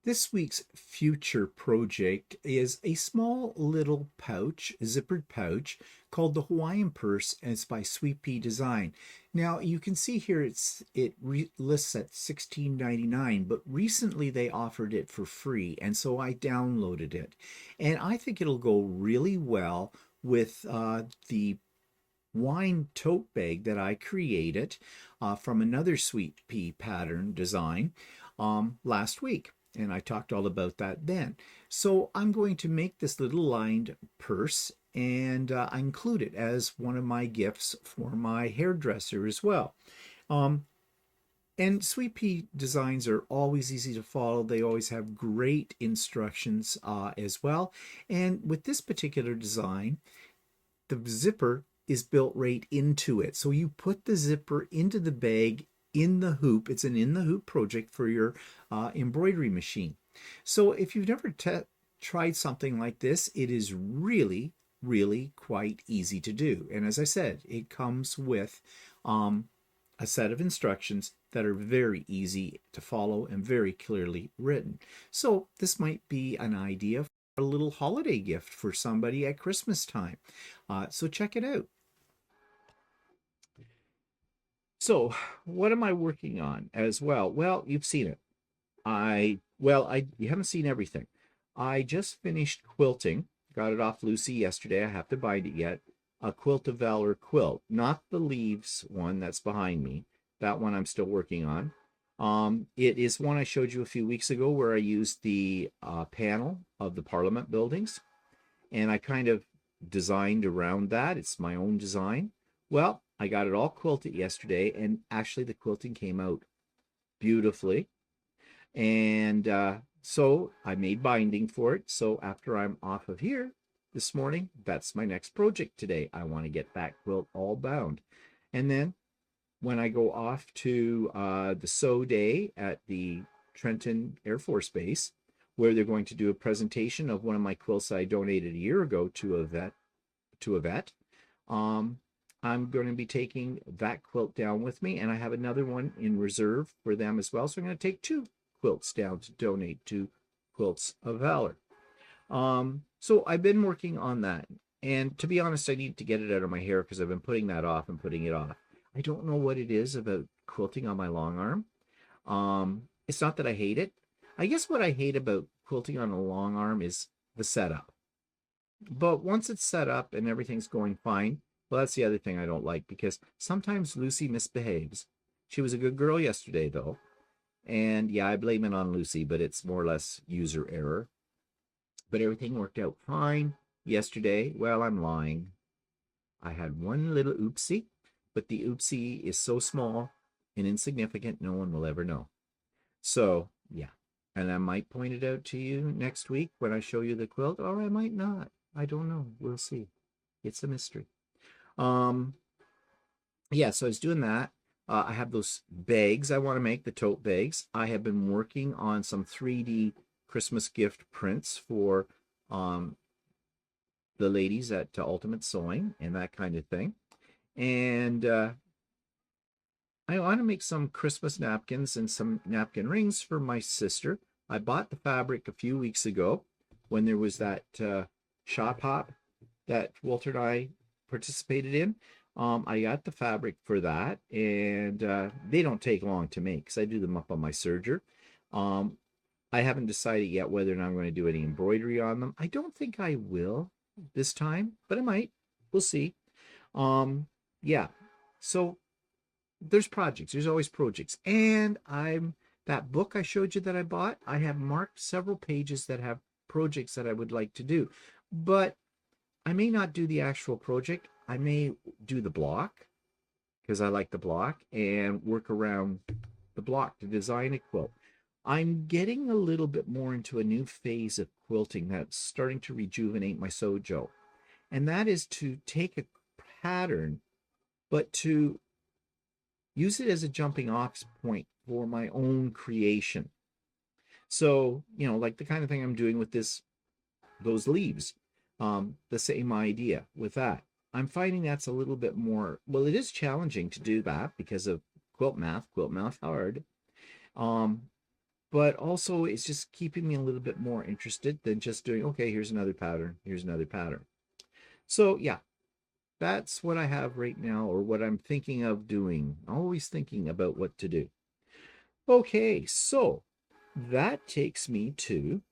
This week's future project is a small little pouch, a zippered pouch, called the Hawaiian Purse, and it's by Sweet Pea Design. Now, you can see here it lists at $16.99, but recently they offered it for free, and so I downloaded it. And I think it'll go really well with the wine tote bag that I created from another Sweet Pea pattern design last week. And I talked all about that then. So I'm going to make this little lined purse, and I include it as one of my gifts for my hairdresser as well. And Sweet Pea designs are always easy to follow. They always have great instructions as well. And with this particular design, the zipper is built right into it. So you put the zipper into the bag in the hoop. It's an in the hoop project for your embroidery machine. So if you've never tried something like this, it is really quite easy to do. And as I said, it comes with a set of instructions that are very easy to follow and very clearly written. So this might be an idea for a little holiday gift for somebody at Christmas time. So check it out. So what am I working on as well? Well, you've seen it. You haven't seen everything. I just finished quilting, got it off Lucy yesterday. I have to bind it yet. A Quilt of Valor quilt, not the leaves one that's behind me. That one I'm still working on. It is one I showed you a few weeks ago where I used the panel of the Parliament buildings, and I kind of designed around that. It's my own design. Well, I got it all quilted yesterday, and actually the quilting came out beautifully. And so I made binding for it. So after I'm off of here this morning, that's my next project today. I want to get that quilt all bound. And then when I go off to the sew day at the Trenton Air Force Base, where they're going to do a presentation of one of my quilts I donated a year ago to a vet, I'm going to be taking that quilt down with me, and I have another one in reserve for them as well. So I'm going to take 2 quilts down to donate to Quilts of Valor. So I've been working on that, and to be honest, I need to get it out of my hair because I've been putting that off and putting it off. I don't know what it is about quilting on my long arm. It's not that I hate it. I guess what I hate about quilting on a long arm is the setup. But once it's set up and everything's going fine, well, that's the other thing I don't like, because sometimes Lucy misbehaves. She was a good girl yesterday, though. And yeah, I blame it on Lucy, but it's more or less user error. But everything worked out fine yesterday. Well, I'm lying. I had one little oopsie, but the oopsie is so small and insignificant, no one will ever know. So, yeah. And I might point it out to you next week when I show you the quilt, or I might not. I don't know. We'll see. It's a mystery. Yeah, so I was doing that. I have those bags I want to make, the tote bags. I have been working on some 3D Christmas gift prints for the ladies at Ultimate Sewing and that kind of thing. And I want to make some Christmas napkins and some napkin rings for my sister. I bought the fabric a few weeks ago when there was that shop hop that Walter and I participated in. I got the fabric for that, and they don't take long to make because I do them up on my serger. I haven't decided yet whether or not I'm going to do any embroidery on them. I don't think I will this time, but I might. We'll see. Yeah, so there's projects. There's always projects. And that book I showed you that I bought, I have marked several pages that have projects that I would like to do. But I may not do the actual project. I may do the block because I like the block and work around the block to design a quilt. I'm getting a little bit more into a new phase of quilting that's starting to rejuvenate my sojo. And that is to take a pattern, but to use it as a jumping off point for my own creation. So, you know, like the kind of thing I'm doing with those leaves, the same idea with that. I'm finding that's a little bit more, well, it is challenging to do that because of quilt math hard. But also it's just keeping me a little bit more interested than just doing, okay, here's another pattern, here's another pattern. So yeah, that's what I have right now, or what I'm thinking of doing. Always thinking about what to do. Okay, so that takes me to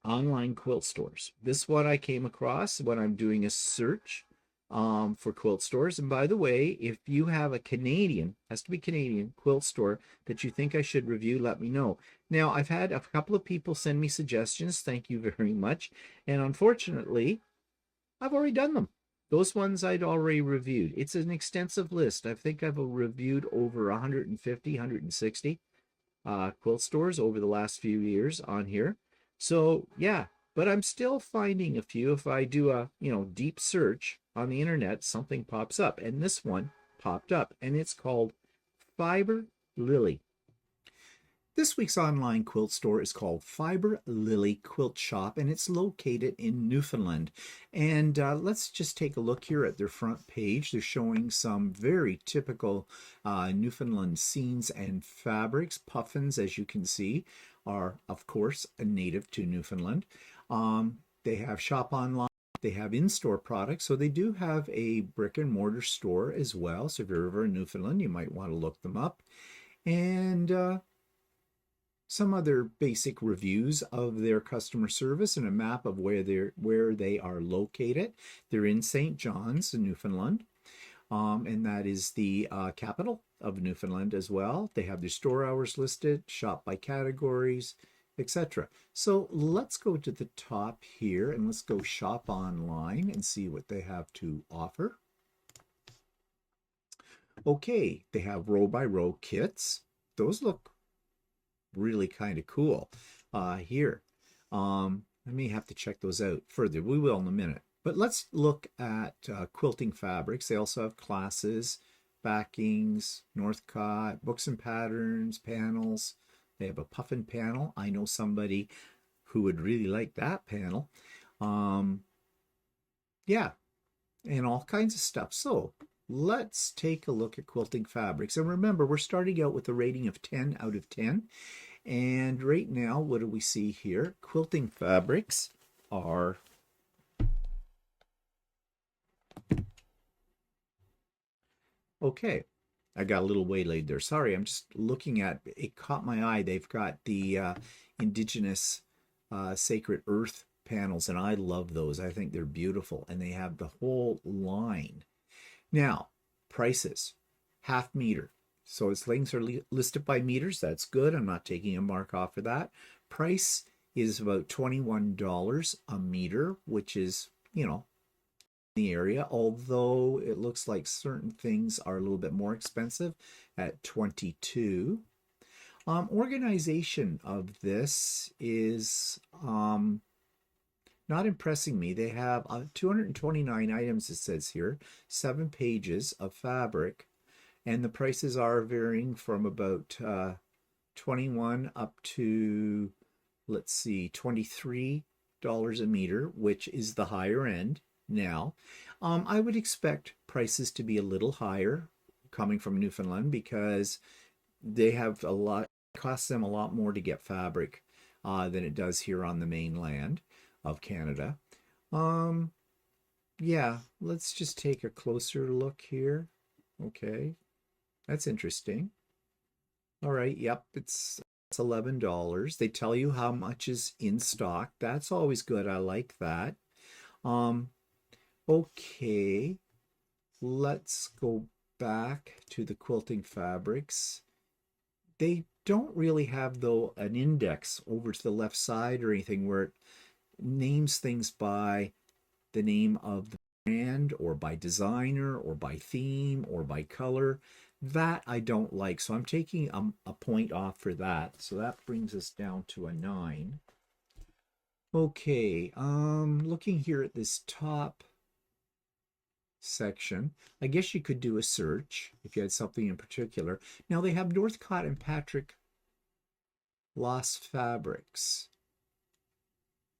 online quilt stores. This is what I came across when I'm doing a search for quilt stores. And by the way, if you have a Canadian, has to be Canadian, quilt store that you think I should review, let me know. Now, I've had a couple of people send me suggestions. Thank you very much. And unfortunately, I've already done them. Those ones I'd already reviewed. It's an extensive list. I think I've reviewed over 150, 160 quilt stores over the last few years on here. So yeah, but I'm still finding a few. If I do a deep search on the internet, something pops up, and this one popped up, and it's called FiberLilly. This week's online quilt store is called FiberLilly Quilt Shop, and it's located in Newfoundland. And let's just take a look here at their front page. They're showing some very typical Newfoundland scenes and fabrics. Puffins, as you can see, are, of course, a native to Newfoundland. They have shop online. They have in-store products, so they do have a brick and mortar store as well. So if you're ever in Newfoundland, you might want to look them up. And some other basic reviews of their customer service and a map of where they are located. They're in St. John's in Newfoundland, and that is the capital of Newfoundland as well. They have their store hours listed, shop by categories, etc. So let's go to the top here and let's go shop online and see what they have to offer. Okay, they have row by row kits. Those look really kind of cool here. I may have to check those out further. We will in a minute. But let's look at quilting fabrics. They also have classes, backings, Northcott, books and patterns, panels. They have a puffin panel. I know somebody who would really like that panel. Yeah, and all kinds of stuff. So let's take a look at quilting fabrics. And remember, we're starting out with a rating of 10 out of 10. And right now, what do we see here? Quilting fabrics are okay. I got a little waylaid there. Sorry, I'm just looking at it. Caught my eye. They've got the indigenous sacred earth panels, and I love those. I think they're beautiful, and they have the whole line. Now, prices, half meter. So its things are listed by meters. That's good. I'm not taking a mark off for that. Price is about $21 a meter, which is, you know, the area, although it looks like certain things are a little bit more expensive at 22. Organization of this is not impressing me. They have 229 items, it says here, 7 pages of fabric, and the prices are varying from about 21 up to, let's see, $23 a meter, which is the higher end. Now, I would expect prices to be a little higher coming from Newfoundland because they have a lot, costs them a lot more to get fabric than it does here on the mainland of Canada. Yeah, let's just take a closer look here. Okay, that's interesting. All right, yep, it's $11. They tell you how much is in stock. That's always good. I like that. Okay, let's go back to the quilting fabrics. They don't really have, though, an index over to the left side or anything where it names things by the name of the brand or by designer or by theme or by color. That I don't like, so I'm taking a point off for that. So that brings us down to a 9. Okay, looking here at this top section, I guess you could do a search if you had something in particular. Now they have Northcott and Patrick Lost Fabrics,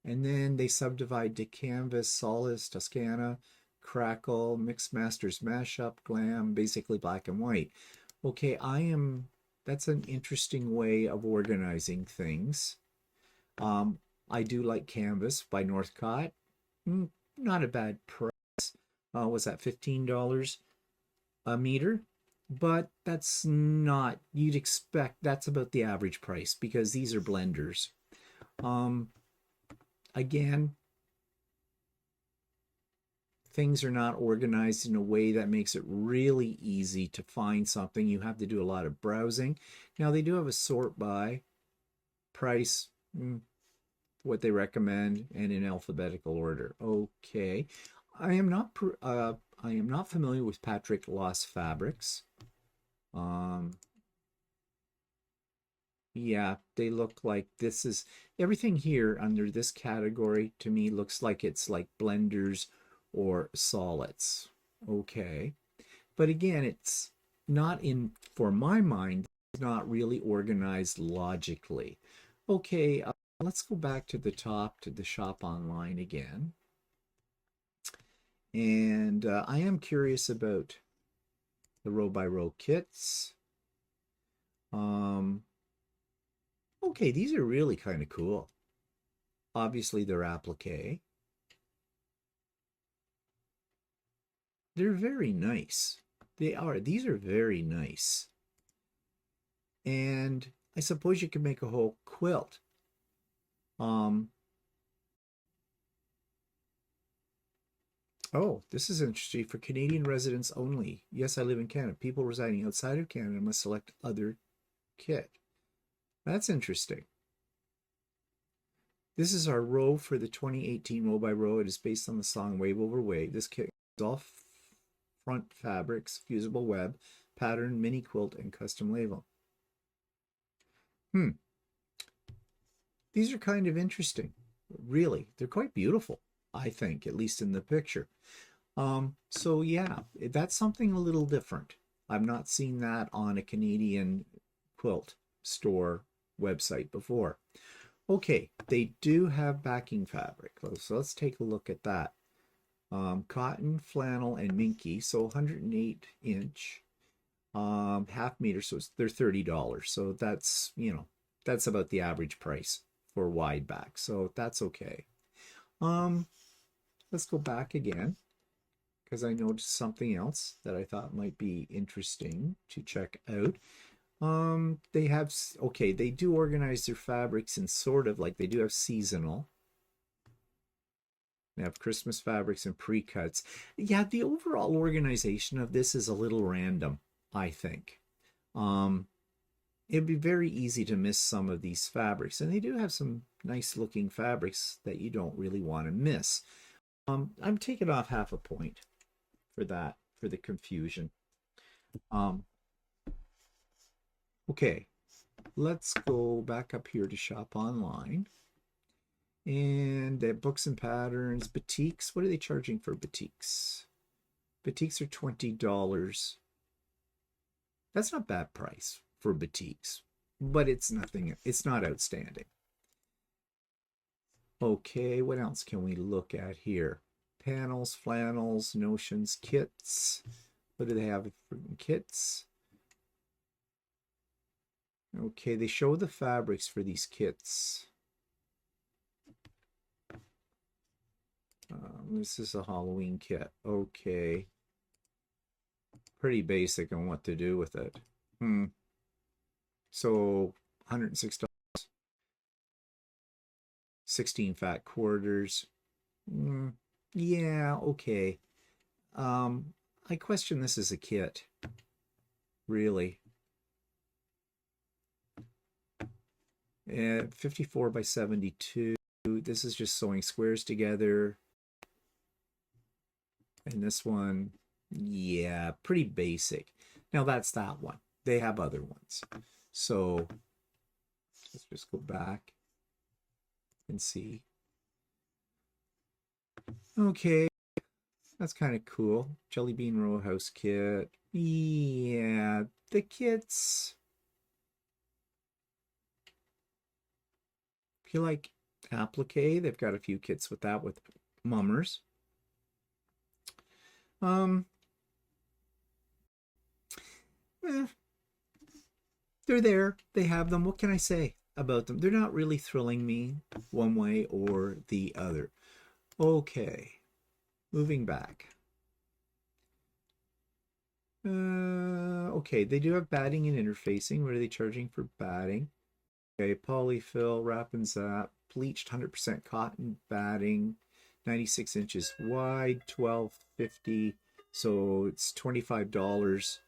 and then they subdivide to Canvas, Solace, Toscana, Crackle, Mixed Masters, Mashup, Glam, basically black and white. Okay, that's an interesting way of organizing things. I do like Canvas by Northcott. Not a bad price. Was that $15 a meter? But that's not, you'd expect, that's about the average price because these are blenders. Again, things are not organized in a way that makes it really easy to find something. You have to do a lot of browsing. Now they do have a sort by price, what they recommend, and in alphabetical order. Okay, I am not familiar with Patrick Lost Fabrics. Yeah, they look like this is everything here under this category to me looks like it's like blenders or solids. Okay, but again, it's not in, for my mind, it's not really organized logically. Okay, let's go back to the top to the shop online again. And I am curious about the row by row kits. Okay, these are really kind of cool. Obviously, they're applique. They're very nice. They are. These are very nice. And I suppose you could make a whole quilt. Oh, this is interesting. For Canadian residents only. Yes, I live in Canada. People residing outside of Canada must select other kit. That's interesting. This is our row for the 2018 row by row. It is based on the song Wave Over Wave. This kit is all front fabrics, fusible web, pattern, mini quilt, and custom label. These are kind of interesting. Really, they're quite beautiful, I think, at least in the picture. So yeah, that's something a little different. I've not seen that on a Canadian quilt store website before. Okay, they do have backing fabric. So let's take a look at that. Cotton, flannel, and minky. So 108 inch, half meter. So they're $30. So that's, you know, that's about the average price for wide back. So that's okay. Let's go back again. because I noticed something else that I thought might be interesting to check out. They have, okay, they do organize their fabrics in sort of like they do have seasonal. They have Christmas fabrics and pre-cuts. Yeah, the overall organization of this is a little random, I think. It'd be very easy to miss some of these fabrics, and they do have some nice looking fabrics that you don't really want to miss. I'm taking off half a point for that, for the confusion. Okay, let's go back up here to shop online. And books and patterns, batiks. What are they charging for batiks? Batiks are $20. That's not bad price for batiks, but it's nothing. It's not outstanding. Okay, what else can we look at here? Panels, flannels, notions, kits. What do they have for kits? Okay, they show the fabrics for these kits. This is a Halloween kit. Okay. Pretty basic on what to do with it. So, $106. 16 fat quarters. Yeah, okay. I question this as a kit. Really. 54 by 72. This is just sewing squares together. And this one, yeah, pretty basic. Now that's that one. They have other ones. So let's just go back and see. Okay, that's kind of cool. Jelly Bean Row House kit. Yeah, the kits. If you like applique, they've got a few kits with that with mummers. They're there. They have them. What can I say about them? They're not really thrilling me one way or the other. Okay, moving back. Okay, they do have batting and interfacing. What are they charging for batting? Okay, polyfill, wrap and zap, bleached 100% cotton batting, 96 inches wide, $12.50. So it's $25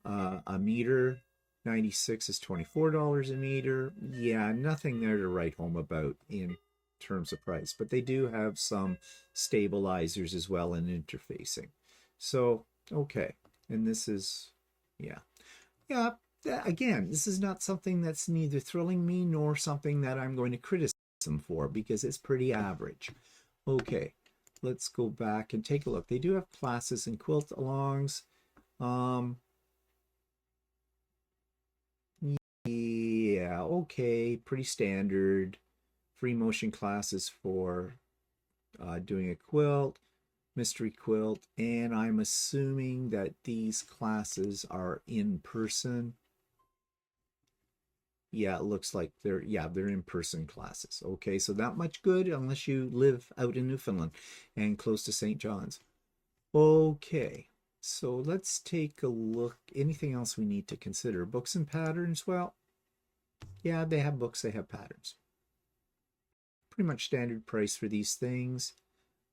a meter. 96 is $24 a meter. Yeah, nothing there to write home about in terms of price, but they do have some stabilizers as well and interfacing. So, okay. And this is, yeah. Again, this is not something that's neither thrilling me nor something that I'm going to criticize them for because it's pretty average. Okay, let's go back and take a look. They do have classes and quilt alongs. Yeah, okay, pretty standard. Free motion classes for doing a quilt, mystery quilt, and I'm assuming that these classes are in person. Yeah, it looks like they're in-person classes. Okay, so that much good unless you live out in Newfoundland and close to St. John's. Okay, so let's take a look. Anything else we need to consider? Books and patterns? Well, yeah, they have books, they have patterns. Pretty much standard price for these things.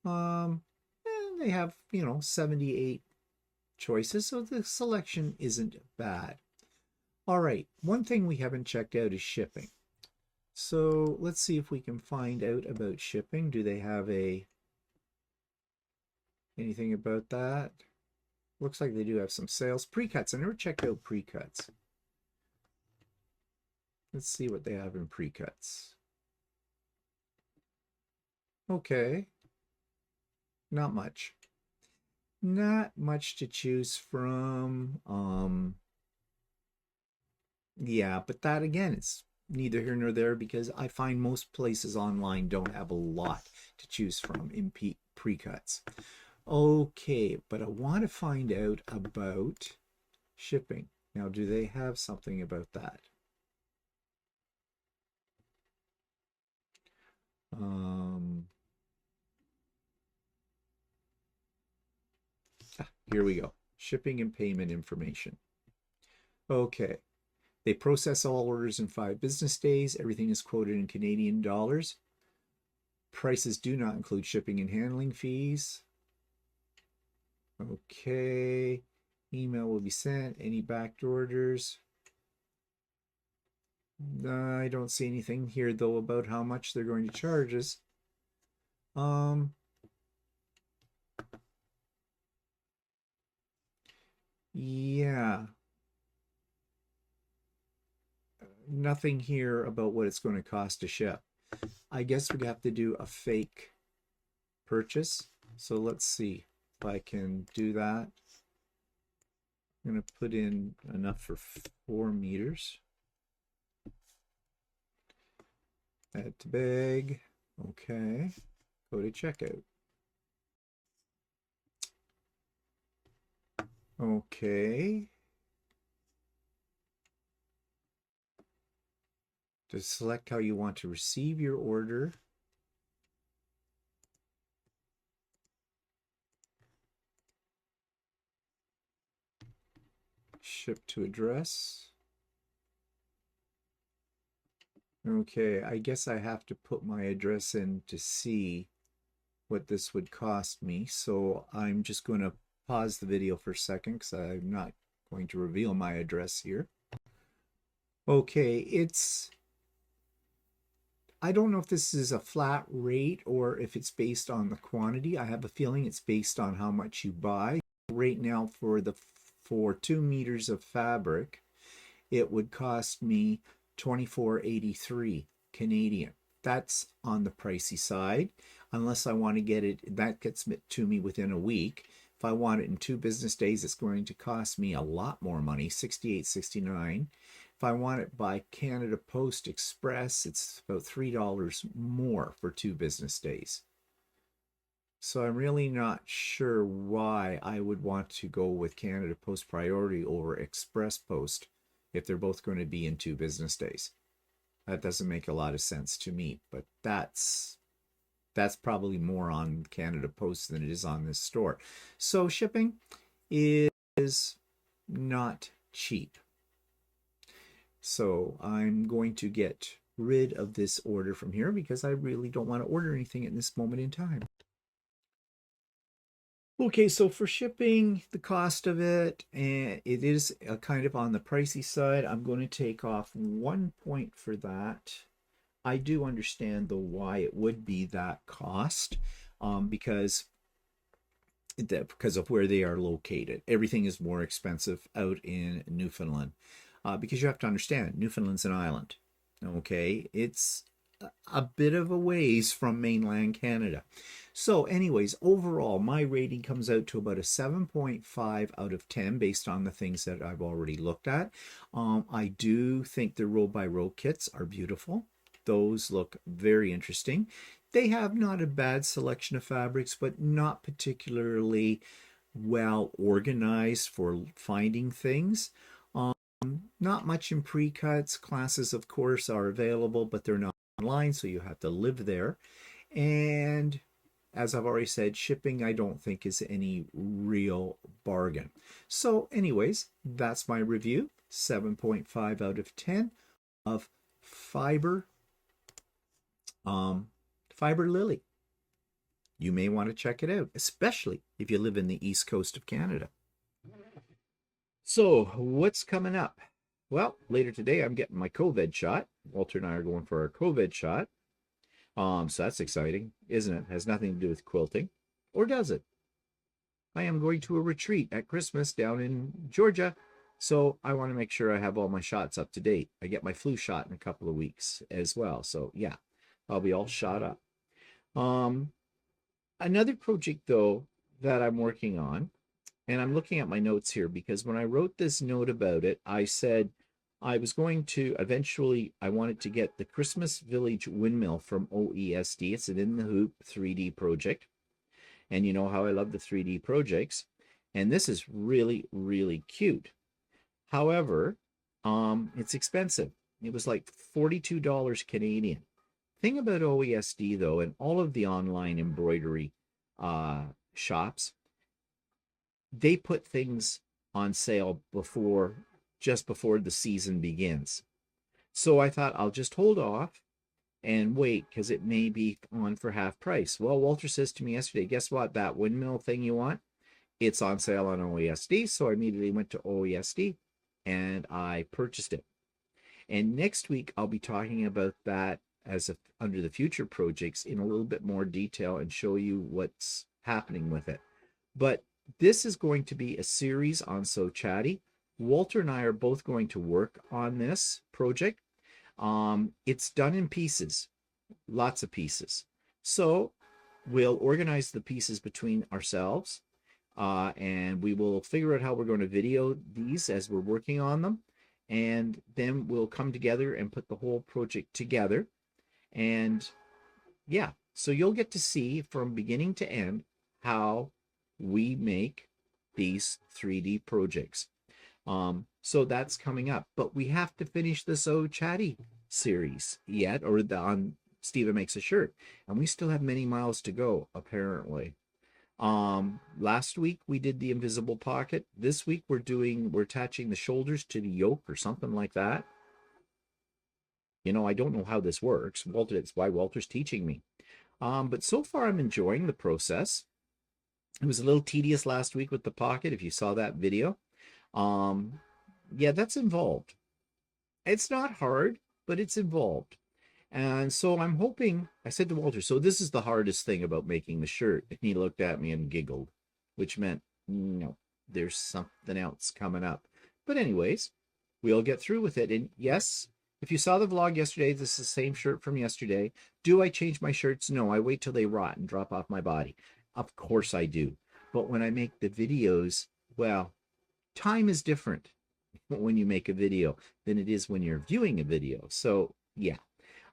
They have, 78 choices, so the selection isn't bad. All right, one thing we haven't checked out is shipping. So let's see if we can find out about shipping. Do they have anything about that? Looks like they do have some sales. Pre-cuts, I never checked out pre-cuts. Let's see what they have in pre-cuts. Okay. Not much. Not much to choose from. Yeah, but that again, it's neither here nor there because I find most places online don't have a lot to choose from in pre-cuts. Okay, but I want to find out about shipping. Now, do they have something about that? here we go. Shipping and payment information. Okay. They process all orders in 5 business days. Everything is quoted in Canadian dollars. Prices do not include shipping and handling fees. Okay. Email will be sent. Any backed orders? I don't see anything here though about how much they're going to charge us. Yeah. Nothing here about what it's going to cost to ship. I guess we have to do a fake purchase. So let's see if I can do that. I'm going to put in enough for 4 meters. Add to bag. Okay. Go to checkout. Okay. To select how you want to receive your order. Ship to address. Okay, I guess I have to put my address in to see what this would cost me. So I'm just going to pause the video for a second because I'm not going to reveal my address here. Okay, I don't know if this is a flat rate or if it's based on the quantity. I have a feeling it's based on how much you buy. Right now for 2 meters of fabric, it would cost me $24.83 Canadian. That's on the pricey side. Unless I want to get it, that gets it to me within a week. If I want it in 2 business days, it's going to cost me a lot more money, $68.69. If I want it by Canada Post Express, it's about $3 more for 2 business days. So I'm really not sure why I would want to go with Canada Post Priority over Express Post if they're both going to be in 2 business days. That doesn't make a lot of sense to me, but that's probably more on Canada Post than it is on this store. So shipping is not cheap. So I'm going to get rid of this order from here because I really don't want to order anything at this moment in time. Okay, so for shipping, the cost of it, and it is kind of on the pricey side. I'm going to take off 1 point for that. I do understand though why it would be that cost, because of where they are located. Everything is more expensive out in Newfoundland, because you have to understand, Newfoundland's an island. Okay, it's a bit of a ways from mainland Canada. So anyways, overall, my rating comes out to about a 7.5 out of 10 based on the things that I've already looked at. I do think the row by row kits are beautiful. Those look very interesting. They have not a bad selection of fabrics, but not particularly well organized for finding things. Not much in pre-cuts. Classes, of course, are available, but they're not online, so you have to live there. And as I've already said, shipping I don't think is any real bargain. So anyways, that's my review. 7.5 out of 10 of FiberLilly. You may want to check it out, especially if you live in the east coast of Canada. So what's coming up? Well, later today I'm getting my COVID shot. Walter and I are going for our COVID shot. So that's exciting, isn't it? Has nothing to do with quilting. Or does it? I am going to a retreat at Christmas down in Georgia. So I want to make sure I have all my shots up to date. I get my flu shot in a couple of weeks as well. So yeah, I'll be all shot up. Another project though that I'm working on, and I'm looking at my notes here because when I wrote this note about it, I said I was going to eventually, I wanted to get the Christmas Village windmill from OESD. It's an In the Hoop 3D project. And you know how I love the 3D projects. And this is really, really cute. However, it's expensive. It was like $42 Canadian. Thing about OESD though, and all of the online embroidery shops, they put things on sale just before the season begins. So I thought I'll just hold off and wait because it may be on for half price. Well, Walter says to me yesterday, guess what? That windmill thing you want, it's on sale on OESD. So I immediately went to OESD and I purchased it. And next week, I'll be talking about that as under the future projects in a little bit more detail and show you what's happening with it. But this is going to be a series on So Chatty. Walter and I are both going to work on this project. It's done in pieces, lots of pieces. So we'll organize the pieces between ourselves, and we will figure out how we're going to video these as we're working on them. And then we'll come together and put the whole project together. And yeah, so you'll get to see from beginning to end how we make these 3D projects. So that's coming up, but we have to finish the So Chatty series yet, or on Stephen Makes a Shirt, and we still have many miles to go, apparently. Last week we did the invisible pocket. This week we're attaching the shoulders to the yoke or something like that. You know, I don't know how this works. That's why Walter's teaching me. But so far I'm enjoying the process. It was a little tedious last week with the pocket, if you saw that video. Yeah, that's involved. It's not hard, but it's involved. And so I'm hoping, I said to Walter, so this is the hardest thing about making the shirt. And he looked at me and giggled, which meant, no, there's something else coming up. But anyways, we'll get through with it. And yes, if you saw the vlog yesterday, this is the same shirt from yesterday. Do I change my shirts? No, I wait till they rot and drop off my body. Of course I do. But when I make the videos, well, time is different when you make a video than it is when you're viewing a video. So yeah.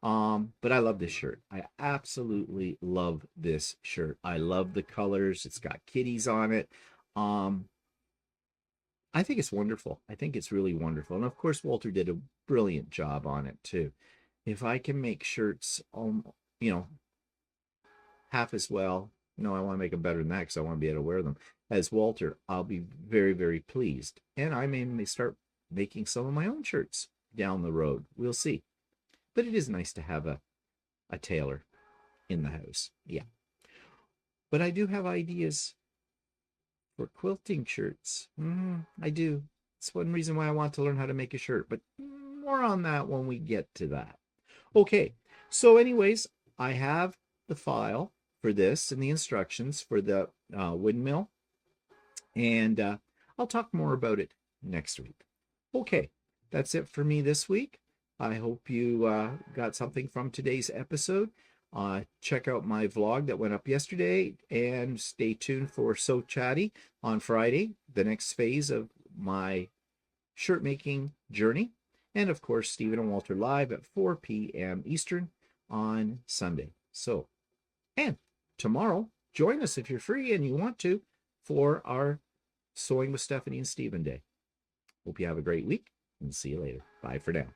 But I love this shirt. I absolutely love this shirt. I love the colors. It's got kitties on it. I think it's wonderful. I think it's really wonderful. And of course, Walter did a brilliant job on it too. If I can make shirts, you know, half as well, no, I want to make them better than that because I want to be able to wear them as Walter, I'll be very, very pleased. And I may start making some of my own shirts down the road. We'll see. But it is nice to have a tailor in the house. Yeah. But I do have ideas for quilting shirts. I do. It's one reason why I want to learn how to make a shirt. But more on that when we get to that. Okay. So anyways, I have the file for this and the instructions for the windmill. And I'll talk more about it next week. Okay. That's it for me this week. I hope you got something from today's episode. Check out my vlog that went up yesterday and stay tuned for So Chatty on Friday, the next phase of my shirt making journey. And of course, Stephen and Walter live at 4 p.m. Eastern on Sunday. So, and tomorrow, join us if you're free and you want to for our Sewing with Stephanie and Stephen Day. Hope you have a great week and see you later. Bye for now.